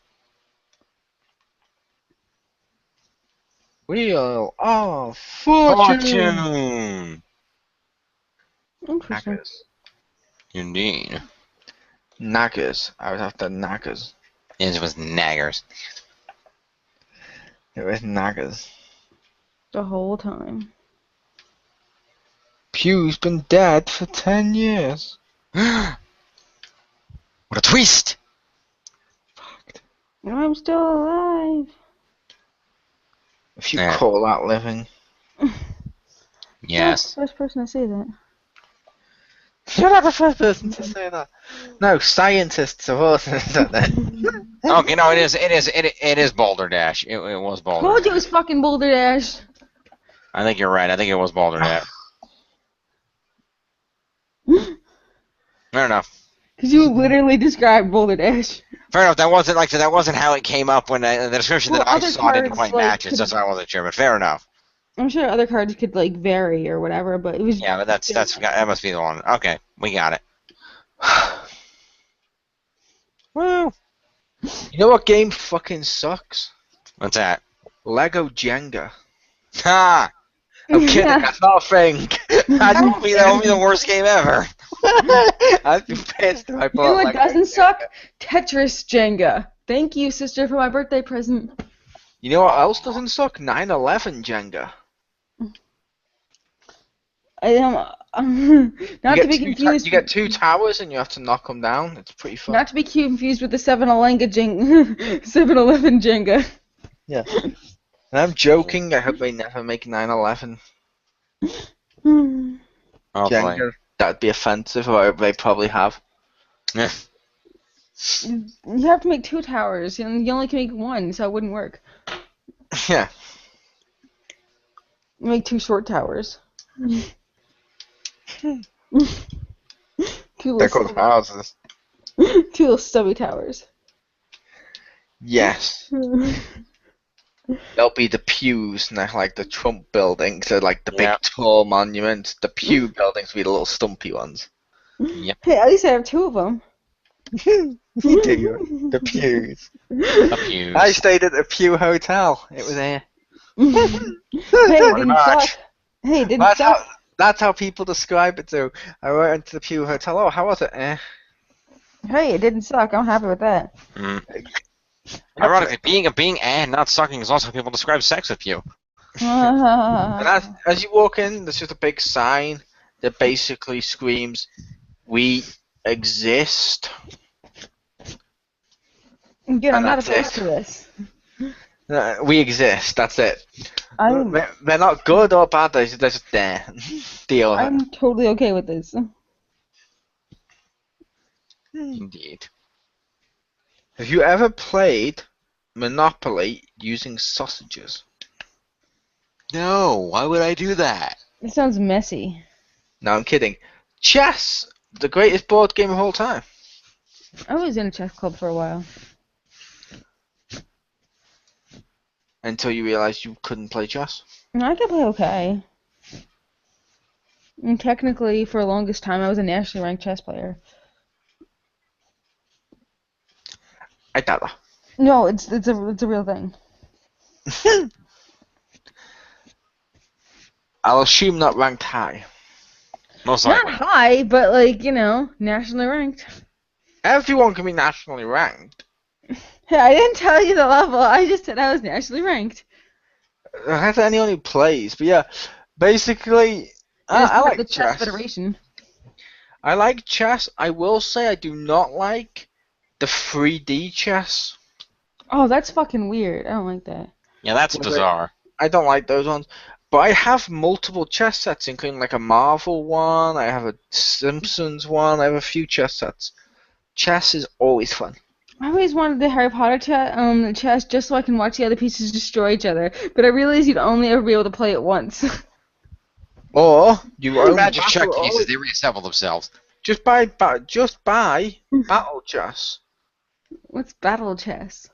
Wheel of Fortune! Fortune! Interesting. Naggers. Indeed. Naggers. I was after Naggers. It was naggers. It was Naggers. The whole time. Pew's been dead for 10 years. What a twist! I'm still alive. If you Yeah. call that living. Yes. I'm the first person to say that. You're not the first person to say that. No, scientists have also said that. Okay, no, it is Boulder Dash. It was Boulder Told you it Dash. was fucking Boulder Dash. I think you're right. I think it was Boulder Dash. Fair enough. Because you literally described Boulder Dash. Fair enough. That wasn't how it came up when the description Well, that I other saw didn't cards, quite like, match it. So that's why I wasn't sure. But fair enough. I'm sure other cards could like vary or whatever, but it was. Yeah, but that must be the one. Okay, we got it. Woo! You know what game fucking sucks? What's that? Lego Jenga. Ha! I'm kidding, that's not a thing. That would be the worst game ever. I'd be pissed if I You know bought what Lego doesn't Jenga. suck? Tetris Jenga. Thank you, sister, for my birthday present. You know what else doesn't suck? 9/11 Jenga. I am not to be confused. You get two towers and you have to knock them down. It's pretty fun. Not to be confused with the 7-Eleven Jenga. Yeah. And I'm joking. I hope they never make 9/11 Oh boy. Jenga. That'd be offensive, or they probably have. Yeah. You have to make 2 towers, and you only can make 1, so it wouldn't work. Yeah. You make 2 short towers. 2 They're little, called houses. 2 little stubby towers. Yes. They'll be the pews, not like the Trump buildings, so like the big Yeah. tall monuments. The pew buildings will be the little stumpy ones. Yep. Hey, at least I have 2 of them. You do. The pews. The pews. I stayed at the Pew Hotel. It was there. Hey, it didn't much. suck. Hey, it didn't suck. That's how people describe it too. I went into the Pew Hotel. Oh, how was it? Hey, it didn't suck. I'm happy with that. Mm. Ironically, being and not sucking is also how people describe sex with you. And as you walk in, there's just a big sign that basically screams, "We exist. Again, I'm And not that's opposed it. to this. We exist. That's it. I'm They're not good or bad. They're just there. Deal with it. I'm totally okay with this. Indeed. Have you ever played Monopoly using sausages? No, why would I do that? It sounds messy. No, I'm kidding. Chess, the greatest board game of all time. I was in a chess club for a while. Until you realised you couldn't play chess. I could play okay. And technically, for the longest time, I was a nationally ranked chess player. I doubt that. No, it's a real thing. I'll assume not ranked high. Most Not likely. high, but like, nationally ranked. Everyone can be nationally ranked. Hey, I didn't tell you the level. I just said I was nationally ranked. That's anyone who plays. But yeah, basically, I like the chess. chess federation. I like chess. I will say I do not like the 3D chess. Oh, that's fucking weird. I don't like that. Yeah, that's Was it- bizarre. I don't like those ones. But I have multiple chess sets, including like a Marvel one, I have a Simpsons one, I have a few chess sets. Chess is always fun. I always wanted the Harry Potter chess just so I can watch the other pieces destroy each other, but I realized you'd only ever be able to play it once. Or you own Magic check battle, pieces, they reassemble themselves. just buy battle chess. What's battle chess?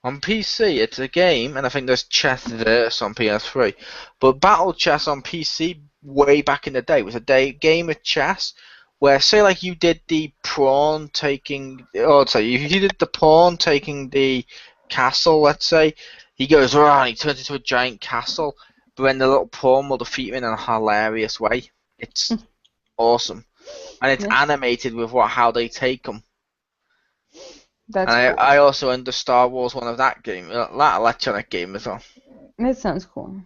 On PC, it's a game, and I think there's Chessverse on PS3. But Battle Chess on PC, way back in the day, was a game of chess where, say, like you did the pawn taking, if you did the pawn taking the castle, let's say, he goes around, he turns into a giant castle, but then the little pawn will defeat him in a hilarious way. It's awesome, and it's Yeah. animated with how they take them. That's And cool. I also owned the Star Wars one of that game, that electronic game as well. That sounds cool.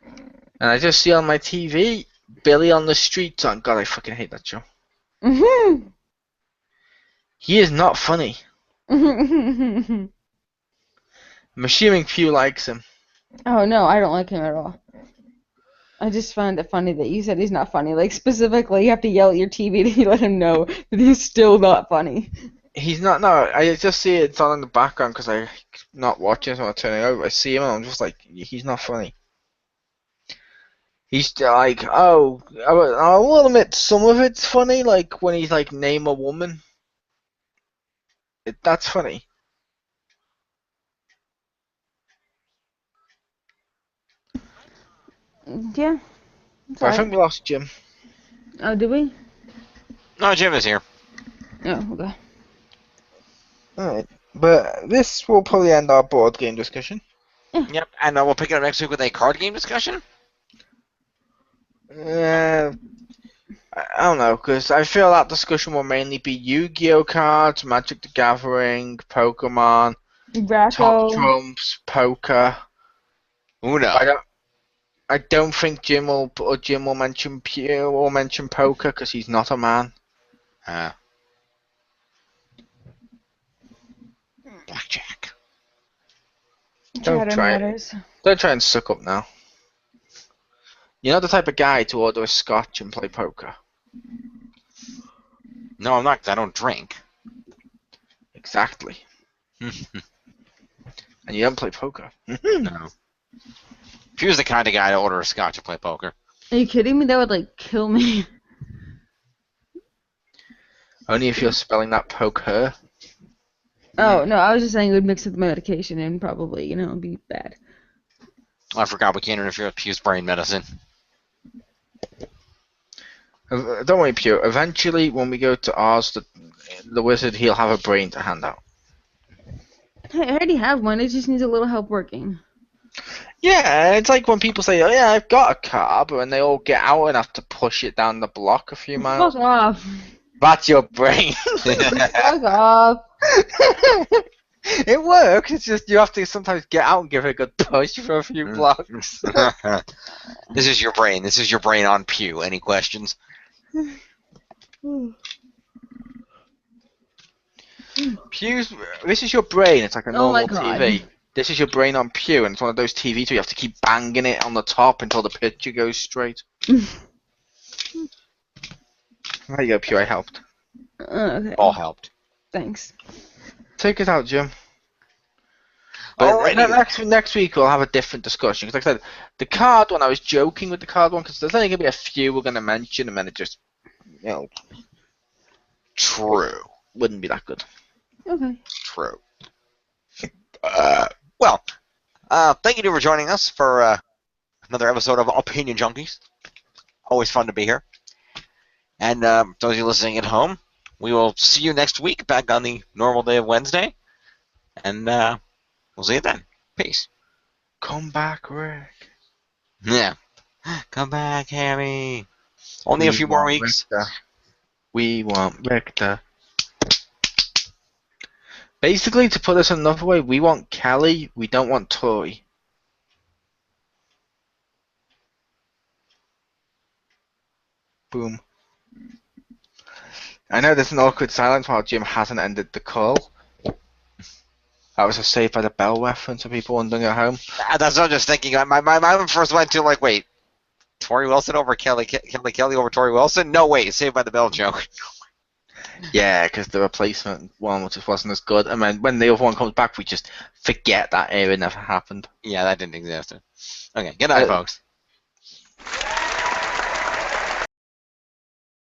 And I just see on my TV, Billy on the Streets on. God, I fucking hate that show. Mhm. He is not funny. I'm assuming Pew likes him. Oh no, I don't like him at all. I just find it funny that you said he's not funny. Like, specifically, you have to yell at your TV to let him know that he's still not funny. He's not, no, I just see it's on in the background because I'm not watching, so I turn it over. I see him and I'm just like, he's not funny. He's like, oh, I will admit some of it's funny, like when he's like, name a woman. That's funny. Yeah. It's But I alright. think we lost Jim. Oh, did we? No, Jim is here. Oh, okay. Alright, but this will probably end our board game discussion. Yep, and we'll pick it up next week with a card game discussion. I don't know, because I feel that discussion will mainly be Yu-Gi-Oh cards, Magic the Gathering, Pokemon, Top Bracco. Trumps, poker. Uno. I don't think Jim will mention Pew or mention poker because he's not a man. Blackjack. Don't Chatter try it. matters. Don't try and suck up now. You're not the type of guy to order a scotch and play poker. No, I'm not, 'cause I don't drink. Exactly. And you don't play poker. No. If he was the kind of guy to order a scotch and play poker. Are you kidding me? That would, like, kill me. Only if you're spelling that poker. Oh, no, I was just saying it would mix with my medication and probably, be bad. I forgot we can't interfere with Pew's brain medicine. Don't worry, Pew. Eventually, when we go to Oz, the wizard, he'll have a brain to hand out. Hey, I already have one. It just needs a little help working. Yeah, it's like when people say, oh yeah, I've got a car, but when they all get out and have to push it down the block a few miles. Fuck off. That's your brain. Fuck off. It works, it's just you have to sometimes get out and give it a good push for a few blocks. This is your brain. This is your brain on Pew. Any questions? Pew's. This is your brain. It's like a Oh my normal God. TV. This is your brain on Pew, and it's one of those TVs where you have to keep banging it on the top until the picture goes straight. There you go, Pew. I helped. Okay. All helped. Thanks. Take it out, Jim. But Alrighty. next week we'll have a different discussion. Because like I said, the card one, I was joking with the card one because there's only going to be a few we're going to mention, and then it just, True. wouldn't be that good. Okay. True. Well, thank you for joining us for another episode of Opinion Junkies. Always fun to be here. And those of you listening at home, we will see you next week back on the normal day of Wednesday. And we'll see you then. Peace. Come back, Rick. Yeah. Come back, Hammy. Only a few more weeks. Richter. We want Richter. Basically, to put this another way, we want Kelly, we don't want Tori. Boom. I know there's an awkward silence while Jim hasn't ended the call. That was a Saved by the Bell reference for people wondering at home. That's what I'm just thinking. My mind first went to, like, wait, Tori Wilson over Kelly over Tori Wilson? No, wait, Saved by the Bell joke. Yeah, because the replacement one just wasn't as good. And then when the other one comes back, we just forget that era never happened. Yeah, that didn't exist. Okay, good night, folks.